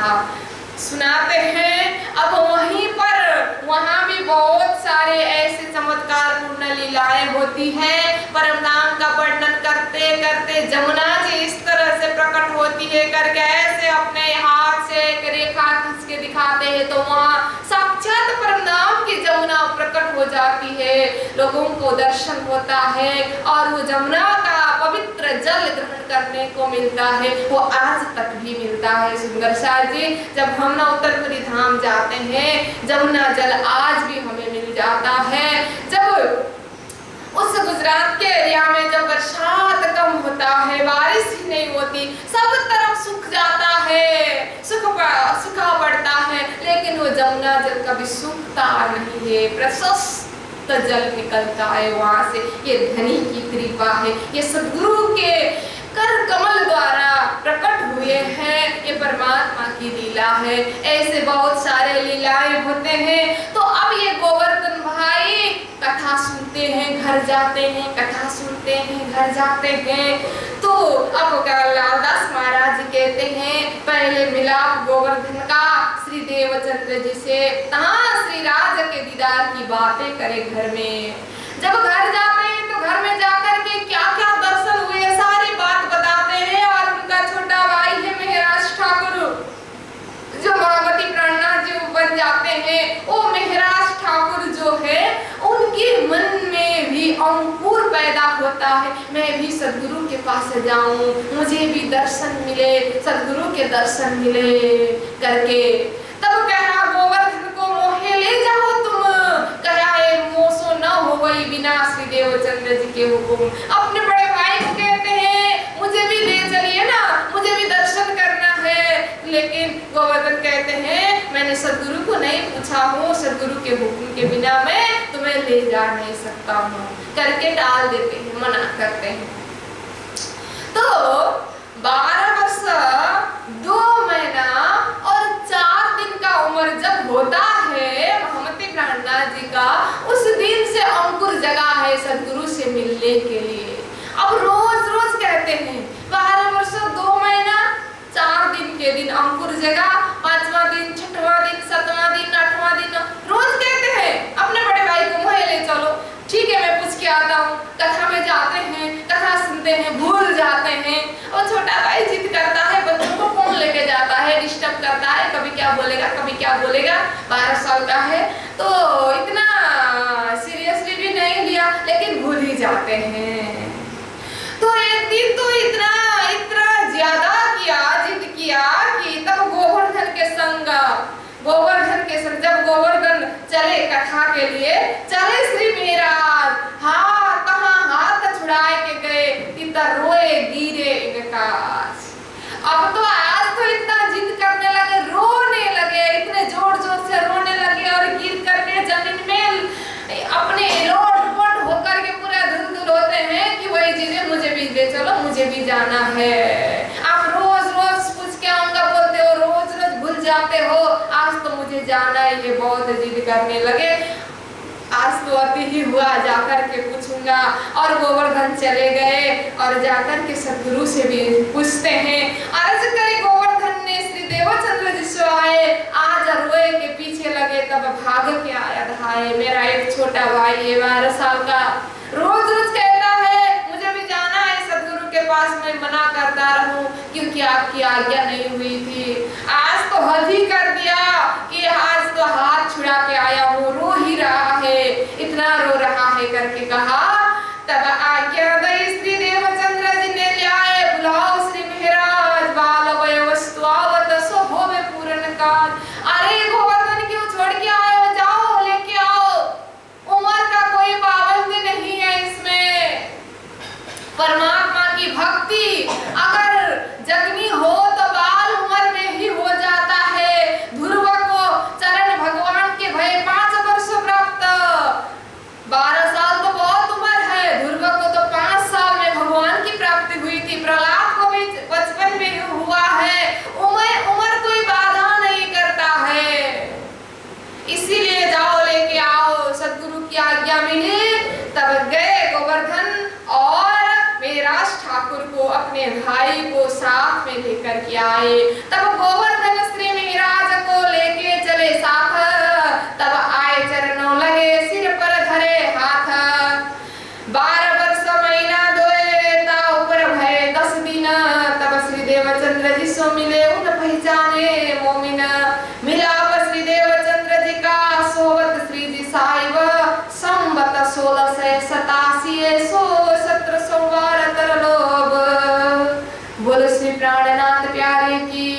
सुनाते हैं। अब वहीं पर वहां भी बहुत सारे ऐसे चमत्कार पूर्ण लीलाएं होती हैं। परम धाम का वर्णन करते करते जमुना जी इस तरह से प्रकट होती है करके ऐसे अपने हाथ से एक रेखा खींच के दिखाते हैं, तो वहाँ साक्षात परम धाम की जमुना प्रकट हो जाती है, लोगों को दर्शन होता है और वो जमुना का पवित्र जल ग्रहण करने को मिलता है। वो आज तक भी मिलता है। सुंदर सार जी, जब हम नौतनपुरी धाम जाते हैं, जमुना जल आज भी हमें मिल जाता है। जब उस गुजरात के एरिया में जब बरसात कम होता है, बारिश ही नहीं होती, सब तरफ सूख जाता है, सूखा पड़ता है, लेकिन वो जमुना जल कभी सूखता नहीं है, प्रशस्त जल निकलता है वहां से। ये धनी की कृपा है, ये सद्गुरु के कर कमल द्वारा प्रकट हुए हैं, ये परमात्मा की लीला है। ऐसे बहुत सारे लीलाएं होते हैं। तो अब ये गोवर्धन भाई कथा सुनते हैं, घर जाते हैं, कथा सुनते हैं, घर जाते हैं। तो अब लालदास महाराज जी कहते हैं, पहले मिलाप गोवर्धन का श्री देवचंद्र जी से, तहाँ श्री राज के दीदार की बातें करे घर में। जब घर जाते हैं तो घर में जाकर के क्या क्या दर्शन हुए सारी बात बताते हैं। और उनका छोटा भाई है मेहराज ठाकुर, जो महावती प्राणनाथ जी बन जाते हैं, वो मेहराज ठाकुर जो है उनके मन में भी अंकुर पैदा होता है, मैं भी सद्गुरु के पास जाऊं, मुझे भी दर्शन मिले, सद्गुरु के दर्शन मिले करके। तब कहा गोवर्धन को मोहे ले जाओ तुम, कहा ये मोसो न हो गई बिना श्री देवचंद्र जी के हुक्म। अपने बड़े भाई को कहते हैं मुझे भी ले चलिए ना, मुझे भी दर्शन करना है। लेकिन गोवर्धन कहते हैं मैंने सद्गुरु को नहीं पूछा हूँ, सद्गुरु के हुक्म के बिना मैं तुम्हें ले जा नहीं सकता हूँ करके टाल देते हैं, मना करते हैं। तो 12 वर्ष 2 महीना और 4 दिन का उम्र जब होता है महामती प्राणनाथ जी का, उस दिन से अंकुर जगा है सद्गुरु से मिलने के लिए। अब रोज रोज कहते हैं 12 वर्ष 2 महीना 4 दिन के दिन अंकुर जगा, 5वां दिन, 6वां दिन, 7वां दिन, 8वां दिन, रोज कहते हैं अपने बड़े भाई को मोहे ले चलो, ठीक है मैं पूछ के आता हूँ। कथा में जाते हैं, कथा सुनते हैं, भूल जाते हैं। और छोटा भाई जिद करता है, बच्चों को कौन लेके जाता है, डिस्टर्ब करता है, कभी क्या बोलेगा कभी क्या बोलेगा। 12 साल का है तो इतना सीरियसली भी नहीं लिया, लेकिन भूल ही जाते हैं। तो एक दिन तो इतना जाना है। आप रोज रोज पूछ के आऊंगा बोलते हो, रोज रोज भूल जाते हो। आज तो मुझे जाना है, ये बहुत जिद करने लगे। आज तो अति ही हुआ, जाकर के पूछूंगा। और गोवर्धन चले गए और जाकर के सदगुरु से भी पूछते हैं। अर्ज करे गोवर्धन ने श्री देवचंद्र जी से आए, आज रोए के पीछे लगे, तब भाग के आया धाये। मेरा एक छोटा भाई है 12 साल का, रोज रोज कहता है मुझे भी जाना है सदगुरु के पास। मैं मना करता रहूं क्योंकि आपकी आज्ञा नहीं हुई थी। आज तो हद ही कर दिया कि आज तो हाथ छुड़ा के आया हूँ, रो ही रहा है, इतना रो रहा है करके कहा। तब आज्ञा दई श्री देवचंद्र जी ने लाए, बुलाओ श्री महाराज, बाल वस्तु आवत सो होवे पूर्ण काल। अरे गोवर्धन क्यों छोड़ के आए हो, जाओ लेके आओ। उम्र का कोई पाबंदी नहीं है इसमें। परमात्मा की भक्ति अगर जगनी हो तो बाल उम्र में ही हो जाता है। ध्रुव को चरण भगवान के भय 5 वर्ष प्राप्त, 12 साल तो बहुत उम्र है। ध्रुव को तो 5 साल में भगवान की प्राप्ति हुई थी। प्रहलाद को भी 55 में हुआ है। उम्र कोई बाधा नहीं करता है। इसीलिए जाओ लेके आओ, सदगुरु की आज्ञा मिली। तब गए गोवर्धन और मेराज ठाकुर को, अपने भाई को साथ में लेकर के आए। तब गोवर्धन श्री महाराज को लेके चले साथ। तब आए चरणों लगे, सिर पर धरे हाथ। 12 वर्ष महीना दोए ता ऊपर भय 10 दिन। तब श्री देवचंद्र जी सो मिले, उन पहचाने मोमिन। मिलाप श्री देवचंद्र जी का, सोवत श्री जी साहिब। संवत 1687 सो 17 सोमवार तरलोभ। बोलो श्री प्राणनाथ प्यारे की।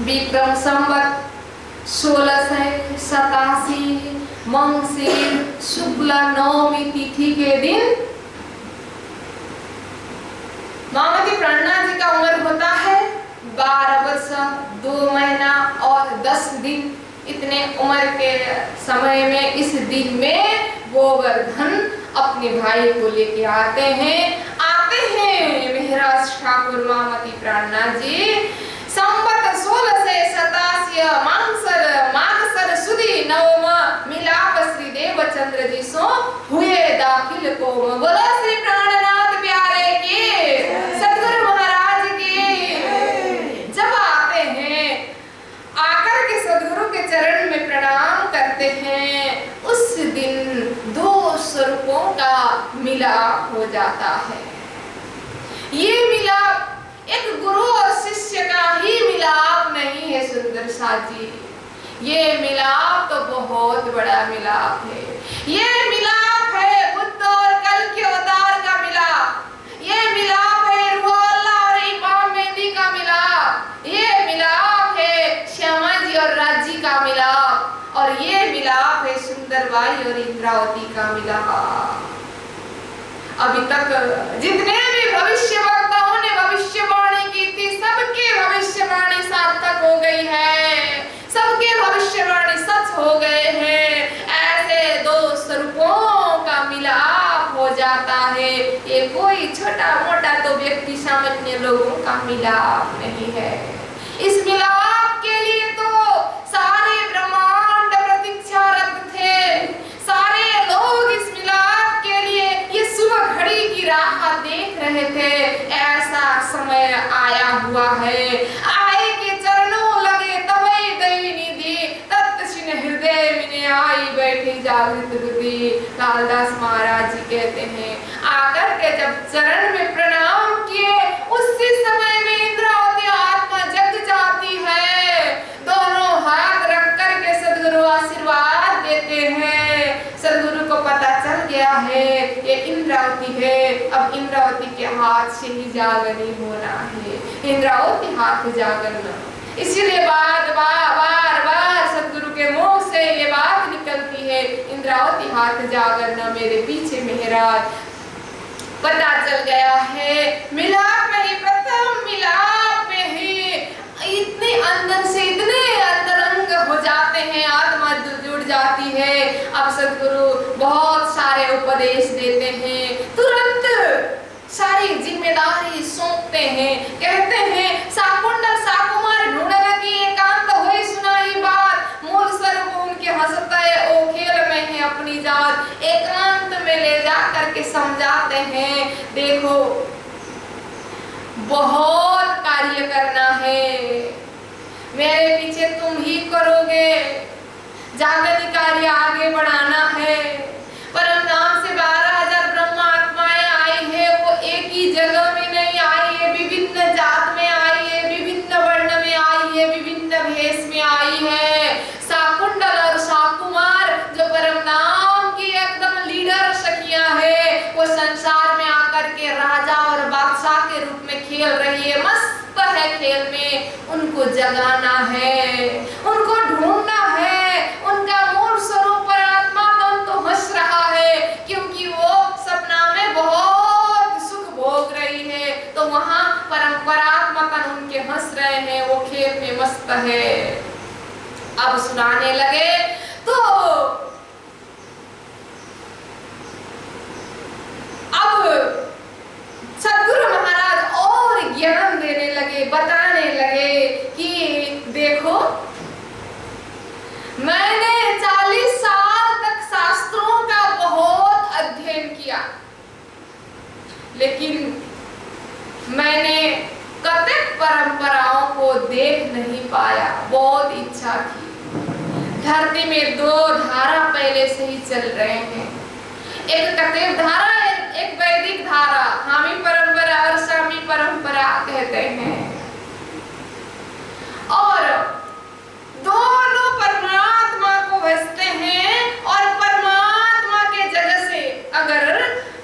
विक्रम संवत 1687 मंगशीर शुक्ल नवमी तिथि के दिन मामती प्राणनाथ जी का उम्र होता है 12 वर्ष 2 महीना और 10 दिन। इतने उम्र के समय में, इस दिन में गोवर्धन अपने भाई को लेके आते हैं महाराज ठाकुर मामती प्राणनाथ जी। संवत 1687 माघसर सुदी नवम, मिलाप श्री देवचंद्र जी सो हुए दाखिल कोम। बोलो श्री प्राणनाथ प्यारे के, सदगुरु महाराज के। जब आते हैं, आकर के सदगुरु के चरण में प्रणाम करते हैं, उस दिन 2 स्वरूपों का मिलाप हो जाता है। ये मिलाप एक गुरु और शिष्य का ही मिलाप नहीं है सुंदर साथ जी, ये मिलाप तो बहुत बड़ा मिलाप है। ये मिलाप है बुद्ध और कल के अवतार का मिलाप। ये मिलाप है रुआ और इमाम मेहदी का मिलाप। ये मिलाप है श्यामा जी और राजी का मिलाप। और ये मिलाप है सुंदरबाई और इंद्रावती का मिलाप। अभी तक जितने भी भविष्य वक्ताओं ने भविष्यवाणी की थी, सबके भविष्यवाणी सार्थक हो गई है, सबके भविष्यवाणी सच हो गए हैं। ऐसे 2 स्वरूपों का मिलाप हो जाता है। ये कोई छोटा मोटा तो व्यक्ति सामान्य लोगों का मिलाप नहीं है। इस मिलाप के लिए तो सारे ब्रह्मांड प्रतीक्षारत थे। सारे लोग इस मिलाप के लिए ये सुबह घड़ी की राह देख रहे थे। ऐसा समय आया हुआ है। आए के चरणों लगे तबई दई निधि, तत्क्षण हृदय में आई बैठी जागृत बुद्धि। लालदास महाराज जी कहते हैं, आकर के जब चरण में प्रणाम किए, उसी समय में इंद्रावती आत्मा जग जाती है। दोनों हाथ रख कर के सदगुरु आशीर्वाद देते हैं। सदगुरु को पता चल गया है ये इंद्रावती है, अब इंद्रावती के हाथ से ही जागरण होना है। इंद्रावती हाथ जागरण, इसीलिए बार बार सदगुरु के मुंह से ये बात निकलती है, इंद्रावती हाथ जागरण मेरे पीछे महाराज। पता चल गया है मिलाप में ही, प्रथम मिलाप में ही इतने अंदर से इतने अंतरंग हो जाते हैं, आत्मा जुड़ जाती है। अब सदगुरु बहुत सारे उपदेश देते हैं, तुरंत सारी जिम्मेदारी देखते हैं। कहते हैं शाकुंतल शाकुमार ढूंढन की एकांत होई सुनाई बात, मूल स्वरूप उनके हंसता है ओ खेल में है अपनी जात। एकांत में ले जा करके समझाते हैं देखो बहुत कार्य करना है, मेरे पीछे तुम ही करोगे, जागतिक कार्य आगे बढ़ाना है। परम धाम से 12,000 ब्रह्म आत्माएं आई है, वो एक ही जगह में नहीं आई है, विभिन्न जात में आई है, विभिन्न वर्ण में आई है, विभिन्न भेष में आई है। शाकुंतल और शाकुमार जो परम धाम की एकदम लीडर सखियां है, वो संसार में आकर के राजा और बादशाह के रूप में खेल रही है, मस्त है खेल में। उनको जगाना है, उनको ढूंढना है, उनका मूल स्वरूप परमात्मा तो हंस रहा है, क्योंकि वो सपना में बहुत सुख भोग रही है, तो वहां परमात्मा उनके हंस रहे हैं, वो खेल में मस्त है। अब सुनाने लगे तो अब सद्गुरु महाराज और ज्ञान देने लगे, बताने लगे कि देखो मैंने 40 साल तक शास्त्रों का बहुत अध्ययन किया, लेकिन मैंने कतिपय परंपराओं को देख नहीं पाया। बहुत इच्छा थी। धरती में 2 धारा पहले से ही चल रहे हैं, एक कतिपय धारा, एक वैदिक धारा, हामी परंपरा और सामी परंपरा कहते हैं, और दोनों परमात्मा को भजते हैं। और परमात्मा के जगह से अगर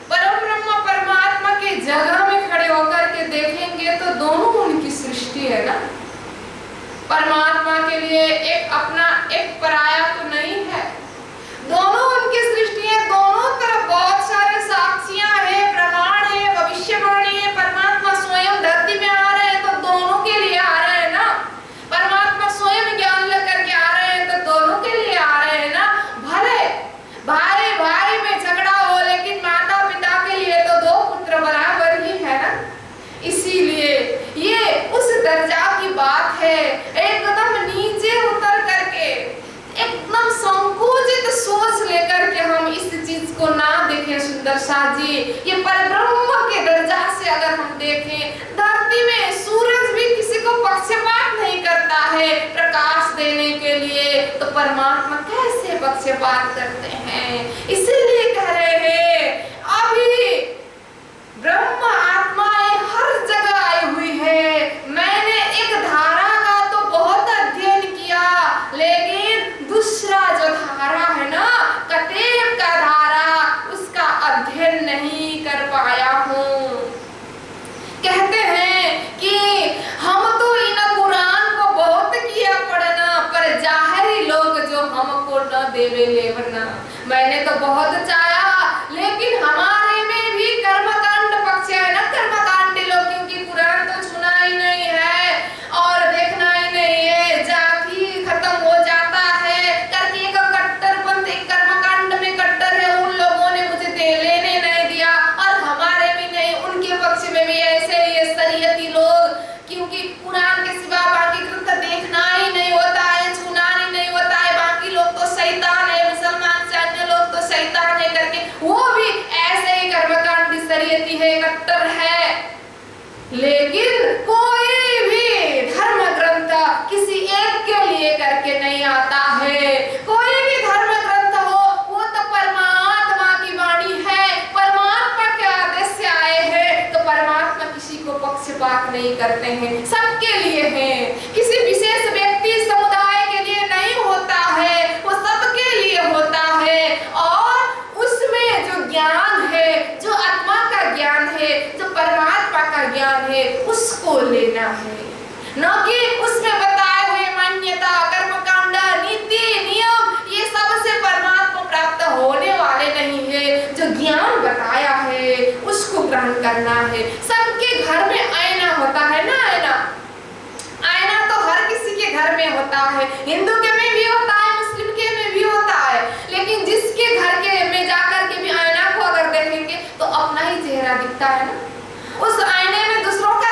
परम ब्रह्म परमात्मा के जगह में खड़े होकर के देखेंगे तो दोनों उनकी सृष्टि है ना। परमात्मा के लिए एक अपना एक पराया तो नहीं है, दोनों उनकी सृष्टि है। दोनों तरफ बहुत सारे साक्षियां हैं, प्रमाण है, भविष्यवाणी है। परमात्मा स्वयं धरती में आ रहे हैं तो दोनों के लिए आ रहे हैं ना। परमात्मा स्वयं ज्ञान लेकर के आ रहे हैं तो दोनों के लिए आ रहे हैं ना। भले भाई भाई में झगड़ा हो, लेकिन माता पिता के लिए तो 2 पुत्र बराबर ही है ना। इसीलिए ये उस दर्जा की बात है, एकदम नीचे उतर करके एकदम संकुचित सोच लेकर के हम इस चीज को ना देखें सुंदर साथ जी। ये परब्रह्म के दर्जा से अगर हम देखें, धरती में सूरज भी किसी को पक्षपात नहीं करता है प्रकाश देने के लिए, तो परमात्मा कैसे पक्षपात करते हैं। इसीलिए कह रहे हैं अभी ब्रह्म आत्माएं हर जगह आई हुई है। मैंने एक धारा का तो बहुत अध्ययन किया, लेकिन दूसरा जो धारा है ना, कतेब का धारा, उसका अध्ययन नहीं कर पाया हूँ। कहते हैं कि हम तो इन कुरान को बहुत किया पढ़ना, पर जाहिरी लोग जो हमको न देवे लेवना। मैंने तो बहुत चाहा, लेकिन हमारे में भी कर्मकांड पक्ष है ना, कर्मकांडी लोग, क्योंकि कुरान तो छूना ही नहीं है और देखना ही नहीं है, जाति खत्म हो जाता है करके एक कट्टरपंथ, एक कर्मकांड में कट्टर है, उन लोगों ने मुझे लेने नहीं दिया, और हमारे भी नहीं, उनके पक्ष में भी ऐसे ही शरीयती लोग, क्योंकि कुरान के सिवा बाकी ग्रंथ देखना ही नहीं होता है, छूना ही नहीं होता है। बाकी लोग तो शैतान है, मुसलमान से अन्य लोग तो शैतान है करके वो भी ऐसे ही कर्मकांडी शरीयती है, कट्टर है। लेकिन कोई भी धर्म ग्रंथ किसी एक के लिए करके नहीं आता है। कोई भी धर्म ग्रंथ हो वो तो परमात्मा की वाणी है, परमात्मा के आदेश से आए हैं, तो परमात्मा किसी को पक्षपात नहीं करते हैं, सबके लिए है। किसी विशेष व्यक्ति समुदाय के लिए नहीं होता है, वो सबके लिए होता है। और उसमें जो ज्ञान है, जो आत्मा का ज्ञान है, जो परमात्मा का ज्ञान है, उसको लेना है, न कि उसमें बताए हुए मान्यता, कर्मकांड, नीति, नियम, ये सब से परमात्मा प्राप्त होने वाले नहीं है। जो ज्ञान बताया है उसको ग्रहण करना है। सबके घर में आईना होता है ना, आईना तो हर किसी के घर में होता है, हिंदू के में भी होता है, मुस्लिम के में भी होता है, लेकिन जिसके घर के में जाकर के भी आईना को अगर देखेंगे तो अपना ही चेहरा दिखता है ना। उस आईने में दूसरों का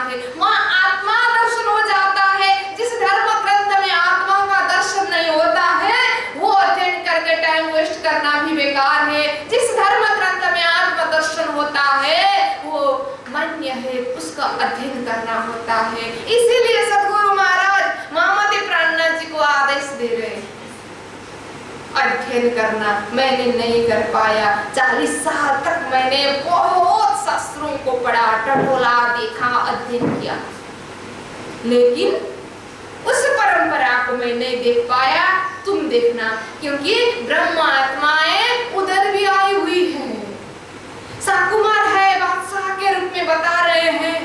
है, वहाँ आत्मा दर्शन हो जाता है। जिस धर्म ग्रंथ में आत्मा का दर्शन नहीं होता है वो अध्ययन करके टाइम वेस्ट करना भी बेकार है। जिस धर्म ग्रंथ में आत्मा दर्शन होता है वो मान्य है, उसका अध्ययन करना होता है। इसीलिए सद्गुरु महाराज महामती प्राणनाथ जी को आदेश दे रहे हैं अध्ययन करना। मैंने नहीं कर पाया, 40 साल तक मैंने बहुत शास्त्रों को पढ़ा, टटोला, देखा, अध्ययन किया, लेकिन उस परंपरा को मैं नहीं देख पाया। तुम देखना, क्योंकि ब्रह्म आत्माएं उधर भी आई हुई है, साकुमार है, बादशाह के रूप में बता रहे हैं।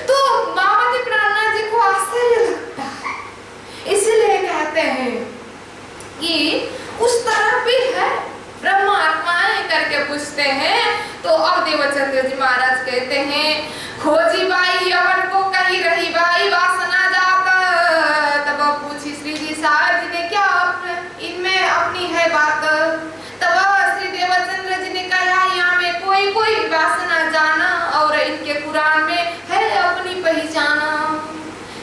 तो महामती प्राणनाथ जी को आश्चर्य लगता है, इसलिए कहते हैं कि उस तरफ भी है ब्रह्म आत्माएं करके पूछते हैं। तो अब देवचंद्र जी महाराज कहते हैं, खोजी बाई यवन को कही रही बाई वासना जात। तब पूछी श्री जी साहब जी ने, क्या इनमें अपनी है बात? तब श्री देवचंद्र जी ने कहा, यहाँ में कोई कोई वासना जाना और इनके कुरान में है अपनी पहचाना।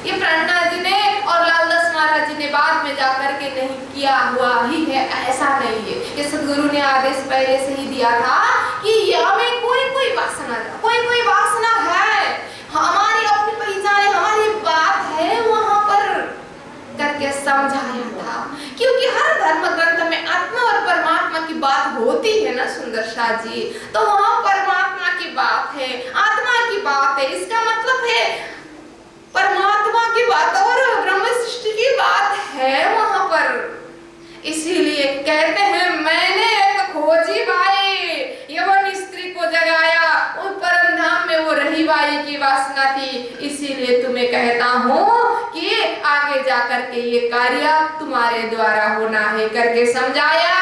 ये प्राणनाथ जी ने और लालदास महाराज जी ने बाद में जाकर के नहीं किया हुआ ही है, ऐसा नहीं है। ये सद्गुरु ने आदेश पहले से ही दिया था कि हमें कोई कोई वासना है, हमारी अपनी पहचान है, हमारी बात है, वहां पर करके समझाया था। क्योंकि हर धर्म ग्रंथ में आत्मा और परमात्मा की बात होती है ना सुंदर शाह जी, तो वहां परमात्मा की बात है, आत्मा की बात है, इसका मतलब है परमात्मा की बात और ब्रह्म सृष्टि की बात है वहां पर। इसीलिए कहते हैं, मैंने एक खोजी बाई यवन स्त्री को जगाया, उस परम धाम में वो रही बाई की वासना थी। इसीलिए तुम्हें कहता हूँ कि आगे जाकर के ये कार्य तुम्हारे द्वारा होना है करके समझाया।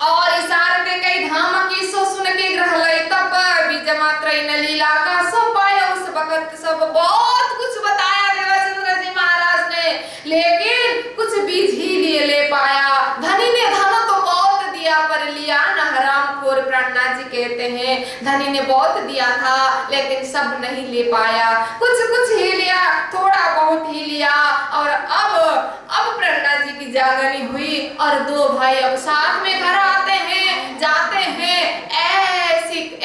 और इशारे कई धाम की सो सुन के ग्रह लय, तब बीज मात्र इन लीला का सब पाया उस वक्त। सब बहुत कुछ बताया देवचंद्र जी महाराज ने, लेकिन कुछ बीज ही लिए ले पाया। धनी ने धन तो बहुत दिया पर लिया न हरामखोर। प्राणनाथ जी कहते हैं, धनी ने बहुत दिया था लेकिन सब नहीं ले पाया, कुछ कुछ ही लिया, थोड़ा बहुत ही लिया। और अब प्राणनाथ जी की जागनी हुई और दो भाई अब साथ में घर आते हैं, जाते हैं,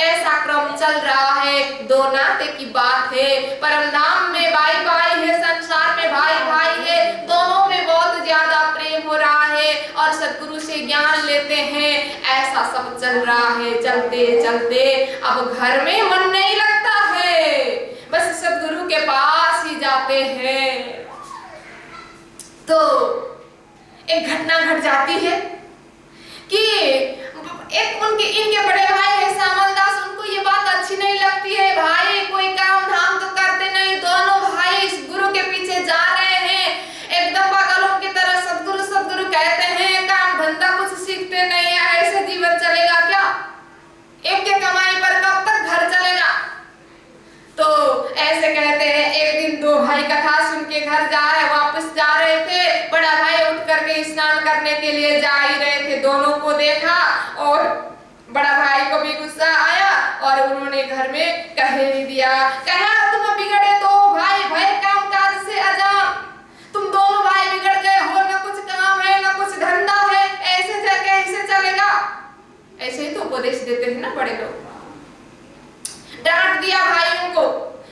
ऐसा क्रम चल रहा है। दो नाते की बात है, परम धाम में भाई भाई है, संसार में भाई भाई है, दोनों में बहुत ज्यादा प्रेम हो रहा है और सद्गुरु से ज्ञान लेते हैं। ऐसा सब चल रहा है, चलते चलते अब घर में मन नहीं लगता है, बस सद्गुरु के पास ही जाते हैं। तो एक घटना घट जाती है कि इनके बड़े भाई है श्यामल दास, उनको ये बात अच्छी नहीं लगती है। भाई कोई काम धाम तो करते नहीं, दोनों भाई इस गुरु के पीछे जा रहे हैं एकदम पागलों की तरह। सद्गुरु सद्गुरु कहते हैं, काम धंधा कुछ सीखते नहीं है, ऐसे जीवन चलेगा क्या? एक के कमाई पर कब तक घर चलेगा? तो ऐसे कहते हैं। एक दिन दो भाई कथा सुन के घर वापस जा रहे थे। बड़ा भाई उठ करके स्नान करने के लिए जा ही रहे थे, दोनों को देखा और बड़ा भाई को भी गुस्सा आया और उन्होंने घर में कह ही दिया, कहा तुम बिगड़े दो भाई, भय काम काज से अजान, तुम दोनों भाई बिगड़ गए हो, ना कुछ काम है ना कुछ धंधा है, ऐसे कैसे चलेगा? ऐसे ही तो उपदेश देते हैं ना बड़े लोग। डांट दिया भाइयों को,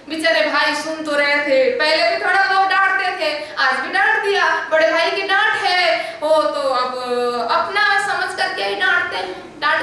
बेचारे भाई सुन तो रहे थे, पहले भी थोड़ा बहुत डांटते थे, आज भी डांट दिया। बड़े भाई की डांट है वो तो अब अपना समझ करके ही डांटते हैं। डांट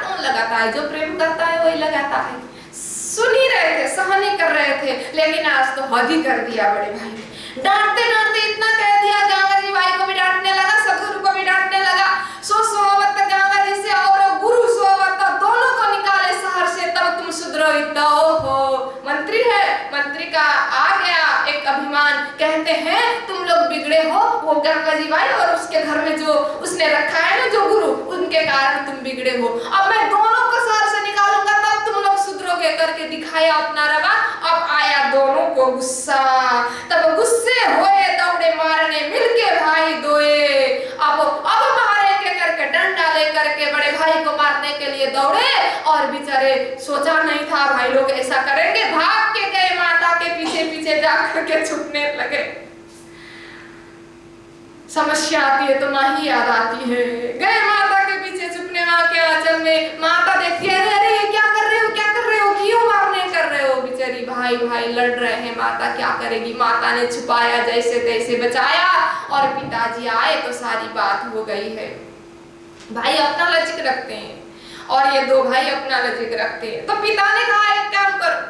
कौन लगाता है? जो प्रेम करता है वही लगाता है। सुन ही रहे थे, सहन ही कर रहे थे, लेकिन आज तो हद ही कर दिया बड़े भाई ने। डांटते डांटते इतना कह दिया, गंगा जी भाई को भी डांटने लगा, सद्गुरु को भी डांटने लगा। सोवत गंगा जी से और गुरु सोवत, दोनों को निकाले शहर से, तब तुम सुधरो। ओहो, मंत्री है, मंत्री का आ गया एक अभिमान। कहते हैं तुम लोग बिगड़े हो, वो गंगा जी भाई और उसके घर में जो उसने रखा है ना जो गुरु, उनके कारण तुम बिगड़े हो। अब मैं दोनों को शहर से निकालूंगा, तब तुम लोग सुधरोगे करके दिखाया अपना रवा। अब आया दोनों को गुस्सा, तब गुस्से हुए, दौड़े मारने मिलके भाई दोए। अब मारे के करके डंडा लेकर के बड़े भाई को मारने के लिए दौड़े और बेचारे सोचा नहीं था भाई लोग ऐसा करेंगे। भाग के गए माता के पीछे पीछे जाकर के छुपने लगे। समस्या आती है तो माँ ही याद आती है। गए माता के पीछे छुपने, माँ के आंचल में। माता देखती है, अरे क्या कर रहे हो, क्या कर रहे हो, क्यों मारने कर रहे हो। बेचारी भाई भाई लड़ रहे हैं, माता क्या करेगी। माता ने छुपाया, जैसे तैसे बचाया, और पिताजी आए तो सारी बात हो गई है। भाई अपना लचक रखते हैं और ये दो भाई अपना लचक रखते हैं। तो पिता ने कहा एक काम करो,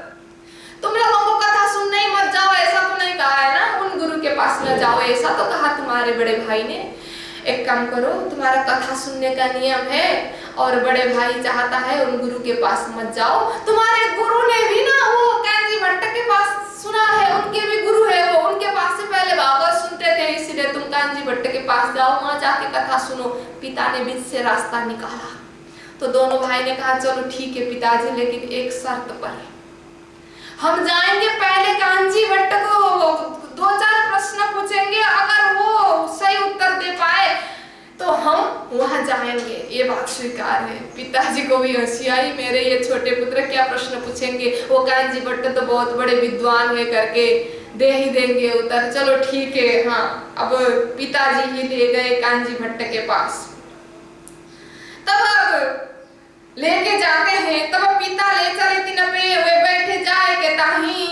तुम लोगों को कथा सुनने ही मत जाओ, ऐसा तो नहीं कहा है ना, उन गुरु के पास न जाओ, ऐसा तो कहा तुम्हारे बड़े भाई ने। एक काम करो, तुम्हारा कथा सुनने का नियम है और बड़े भाई चाहता है उन गुरु के पास मत जाओ। तुम्हारे गुरु ने भी ना वो कांजी भट्ट के पास सुना है, उनके भी गुरु है वो, उनके पास से पहले भागवत सुनते थे, इसलिए तुम कांजी भट्ट के पास जाओ, वहां जाके कथा सुनो। पिता ने बीच से रास्ता निकाला। तो दोनों भाई ने कहा चलो ठीक है पिताजी, लेकिन एक शर्त पर, हम जाएंगे पहले कांजी भट्ट को 2-4 प्रश्न पूछेंगे, अगर वो सही उत्तर दे पाए तो हम वहां जाएंगे, ये बात स्वीकार है। पिताजी को भी हंसी आई, मेरे ये छोटे पुत्र क्या प्रश्न पूछेंगे, वो कांजी भट्ट तो बहुत बड़े विद्वान है करके दे ही देंगे उत्तर। चलो ठीक है। हाँ, अब पिताजी ही ले गए कांजी भट्ट के पास। तब लेके जाते हैं, तब पिता ले चले तीन पे वे बैठे जाए के ताही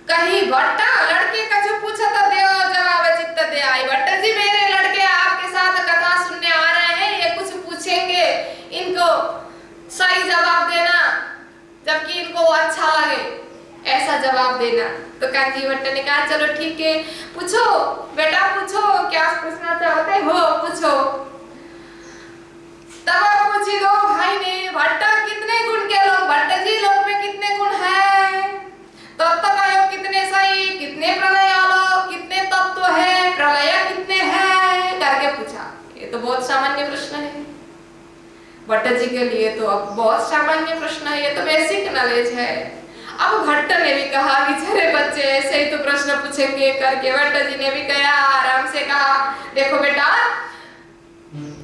कहीं भट्टा लड़के का जो पूछा था दे जवाब चित्त दे आई। भट्ट जी मेरे लड़के आपके साथ कथा सुनने आ रहे हैं, ये कुछ पूछेंगे, इनको सही जवाब देना, जबकि इनको अच्छा लगे ऐसा जवाब देना। तो कांजी भट्ट ने कहा चलो ठीक है, पूछो बेटा पूछो, क्या पूछना चाहते हो पूछो। तब पूछी दो भाई ने, भट्ट कितने गुण के लोग, भट्ट जी लोग में कितने गुण है, तत्व कितने सही, कितने प्रलय आलोक, कितने तत्व है, प्रलय कितने हैं करके पूछा। ये तो बहुत सामान्य प्रश्न है भट्ट जी के लिए, तो अब बहुत सामान्य प्रश्न है, ये तो बेसिक नॉलेज है। अब भट्ट ने भी कहा बेचारे बच्चे ऐसे ही तो प्रश्न पूछेंगे करके, भट्ट जी ने भी कहा आराम से कहा देखो बेटा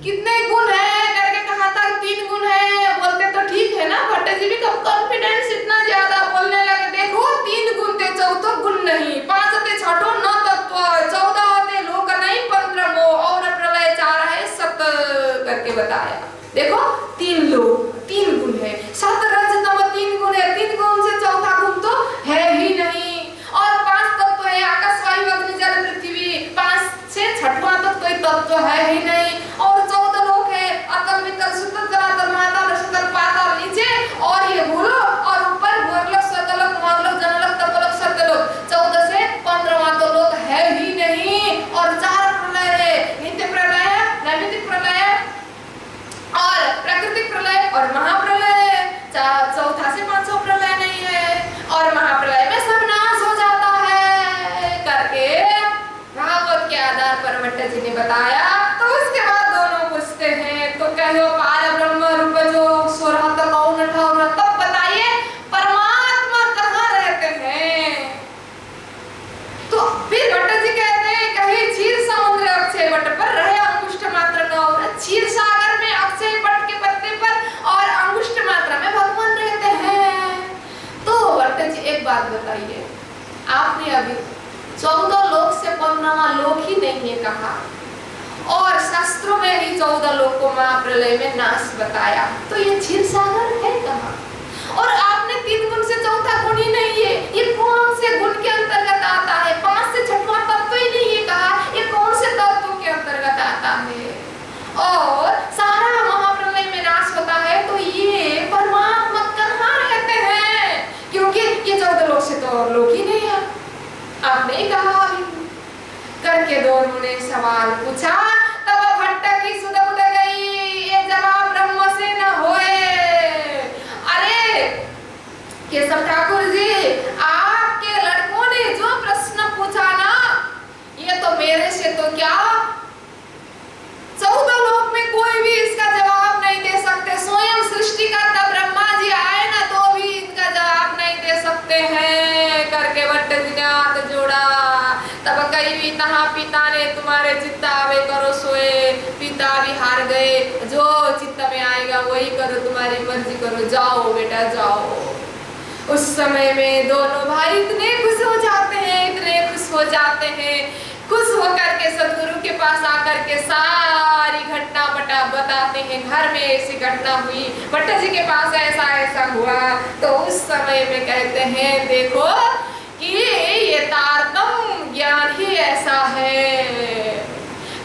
कितने गुण है करके कहा था 3 गुण है, बोलते तो ठीक है ना। भट्ट जी भी कब कॉन्फिडेंस इतना ज्यादा बोलने लगे, देखो 3 गुण थे, 14 गुण नहीं, 5 थे छठो 9 तत्व, 14 थे लोक नहीं 15 मोह, और प्रलय 4 है 7 करके बताया। देखो 3 लोक 3 गुण है, 7 रज तम 3 गुण है, 3 गुण से चौथा गुण तो है ही नहीं, और 5 तत्व है आकाश वायु अग्नि जल पृथ्वी, 5 से छठवां तक कोई तत्व है ही नहीं, और 14 लोक है अतल वितल सुतल जलातल महातल रसतल पाताल नीचे, और ये भूलो और ऊपर भूलोक स्वर्गलोक महालोक जनलोक तपलोक सत्यलोक, 14 से 15वां तो लोक है ही नहीं, और 4 प्रलय है, नित्य प्रलय, नैमित्तिक प्रलय और प्राकृतिक प्रलय और महाप्रलय, चौथा से 500 प्रलय नहीं है, और महाप्रलय में सब नाश हो जाता है करके भागवत के आधार पर भट्ट जी ने बताया। तो उसके बाद दोनों पूछते हैं तो कहो पार ब्रह्म रूप जो सोरहत कौन ठौर, तब बताइए परमात्मा कहाँ रहते हैं। तो फिर भट्ट जी कहते हैं कहीं क्षीर समुद्र अक्षय वट पर रहे अंगुष्ठ मात्र गौर, क्षीर सागर में अक्षय वट के पत्ते पर और अंगुष्ठ मात्रा में भगवान रहते हैं। तो भट्ट जी एक बात बताइए, आपने अभी 14 लोक से 15वां लोक ही नहीं है कहा, और शास्त्रों में ही 14 लोक को महाप्रलय में नाश बताया, तो ये क्षीर सागर है कहाँ। और आपने 3 गुण से चौथा गुण ही नहीं है, ये कौन से गुण के अंतर्गत आता है, 5 से छठवां तत्व ही नहीं है कहा, ये कौन से तत्वों के अंतर्गत आता है। और सारा महाप्रलय में नाश होता है, तो ये परमात्मा कहाँ रहते हैं, क्योंकि ये 14 लोक से तो लोक ही नहीं है, आपने कहा करके दोनों ने सवाल पूछा। तब भट्ट की सुध उड़ गई, ये जवाब ब्रह्म से न होए। अरे केशव ठाकुर जी, आपके लड़कों ने जो प्रश्न पूछा ना, ये तो मेरे से तो क्या 14 लोक में कोई भी इसका जवाब नहीं दे सकते, स्वयं सृष्टिकर्ता ब्रह्मा जी आए ना तो भी इनका जवाब नहीं दे सकते हैं करके भट्ट जी ने हाथ जोड़ा। तब कई भी तहा पिता ने तुम्हारे चित्त आवे करो सोए, पिता भी हार गए, जो चित्त में आएगा वही करो, तुम्हारी मर्जी करो, जाओ बेटा जाओ। उस समय में दोनों भाई इतने खुश हो जाते हैं, इतने खुश हो जाते हैं। खुश होकर के सदगुरु के पास आकर के सारी घटना बताते हैं। घर में ऐसी घटना हुई, भट्ट जी के पास ऐसा ऐसा हुआ। तो उस समय में कहते हैं देखो कि ये तारतम ज्ञान ही ऐसा है,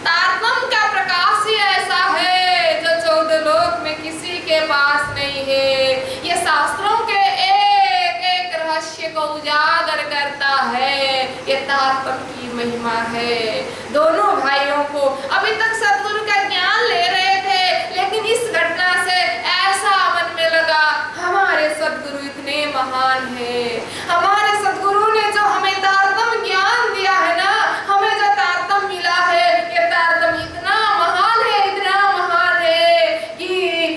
तारतम का प्रकाश ही ऐसा है जो 14 लोक में किसी के पास नहीं है। ये शास्त्रों के एक एक रहस्य को उजागर करता है। ये तारतम की महिमा है। दोनों भाइयों को अभी तक सदगुरु का ज्ञान ले रहे थे, लेकिन इस घटना से ऐसा मन में लगा हमारे सदगुरु इतने महान हैं। हमारे सदगुरु ने जो हमें तारतम ज्ञान दिया है ना, हमें जो तारतम मिला है, ये तारतम इतना महान है कि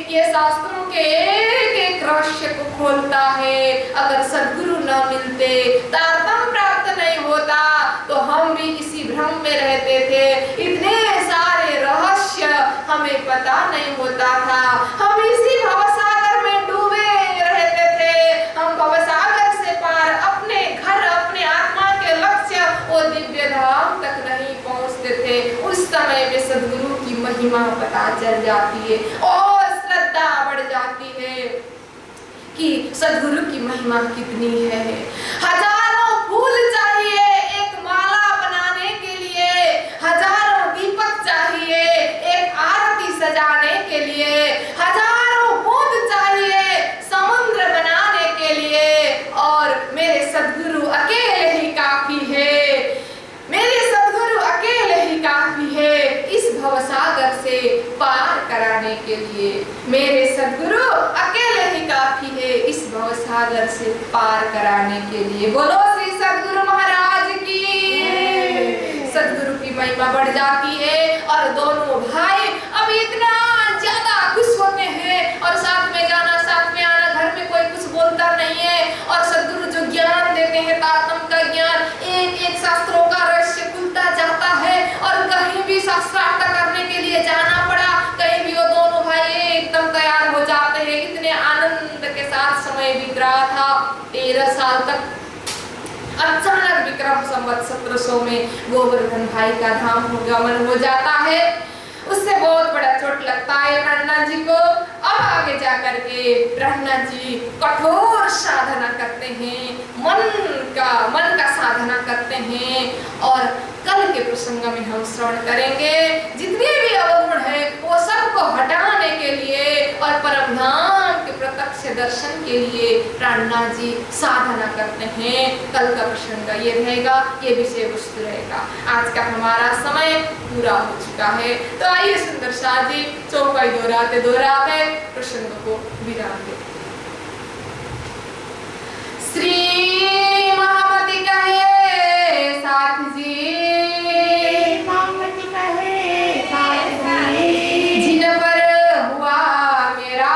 ये शास्त्रों के एक एक रहस्य को खोलता है। अगर सदगुरु न मिलते, तारतम प्राप्त नहीं होता, तो हम भी इसी भ्रम में रहते थे। इतने सारे रहस्य हमें पता नहीं होता था। हम इसी भवसागर में डूबे रहते थे। हम भवसागर से पार अपने घर, अपने आत्मा के लक्ष्य, वो दिव्य धाम तक नहीं पहुंचते थे। उस समय में सदगुरु की महिमा पता चल जाती है और श्रद्धा बढ़ जाती है कि सदगुरु की महिमा कितनी है। हजारों फूल चाहिए एक माला बनाने के लिए, हजारों दीपक चाहिए एक आरती सजाने के लिए, हजारों बूंद चाहिए समुद्र बनाने के लिए, और मेरे सदगुरु अकेले ही काफी है। मेरे सदगुरु अकेले ही काफी है इस भवसागर से पार कराने के लिए। मेरे सदगुरु अकेले ही काफी है इस भवसागर से पार कराने के लिए। बोलो श्री सदगुरु महाराज की। सदगुरु की महिमा बढ़ जाती है और दोनों भाई अब इतना ज्यादा खुश होते हैं, और साथ में जाना, साथ में आना, घर में कोई कुछ बोलता नहीं है। और सदगुरु जो ज्ञान देते हैं, तारतम का ज्ञान, एक एक शास्त्रों का रहस्य खुलता जाता है। और कहीं भी शास्त्रार्थ करने के लिए जाना पड़ा, कहीं भी वो दोनों भाई एकदम तैयार हो जाते हैं। इतने आनंद के साथ समय बीत रहा था। 13 साल तक अचानक विक्रम संवत 1700 में गोवर्धन भाई का धाम गमन हो जाता है। उससे बहुत बड़ा चोट लगता है ब्रह्मनाथ जी को। अब आगे जाकर के ब्रह्मनाथ जी कठोर साधना करते हैं, मन का साधना करते हैं। और कल के प्रसंग में हम श्रवण करेंगे जितने भी अवगुण है वो सबको हटाने के लिए और परम धाम के प्रत्यक्ष दर्शन के लिए ब्रह्मनाथ जी साधना करते हैं। कल का प्रसंग ये रहेगा, ये विषय वस्तु रहेगा। आज का हमारा समय पूरा हो चुका है, तो आइए सुंदर शाह जी चौपाई दोहराते प्रसंग को विराम दे। श्री महामती कहे साथ जी, महामती कहे साथ जी, जिन पर हुआ मेरा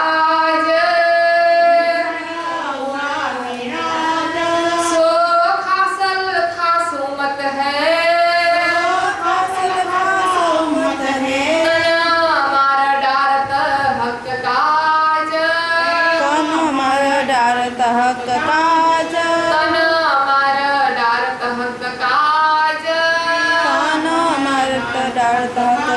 सो खासल खासो मत है, हक काज, तन मार डारत हक काज, तन मरत डारत हक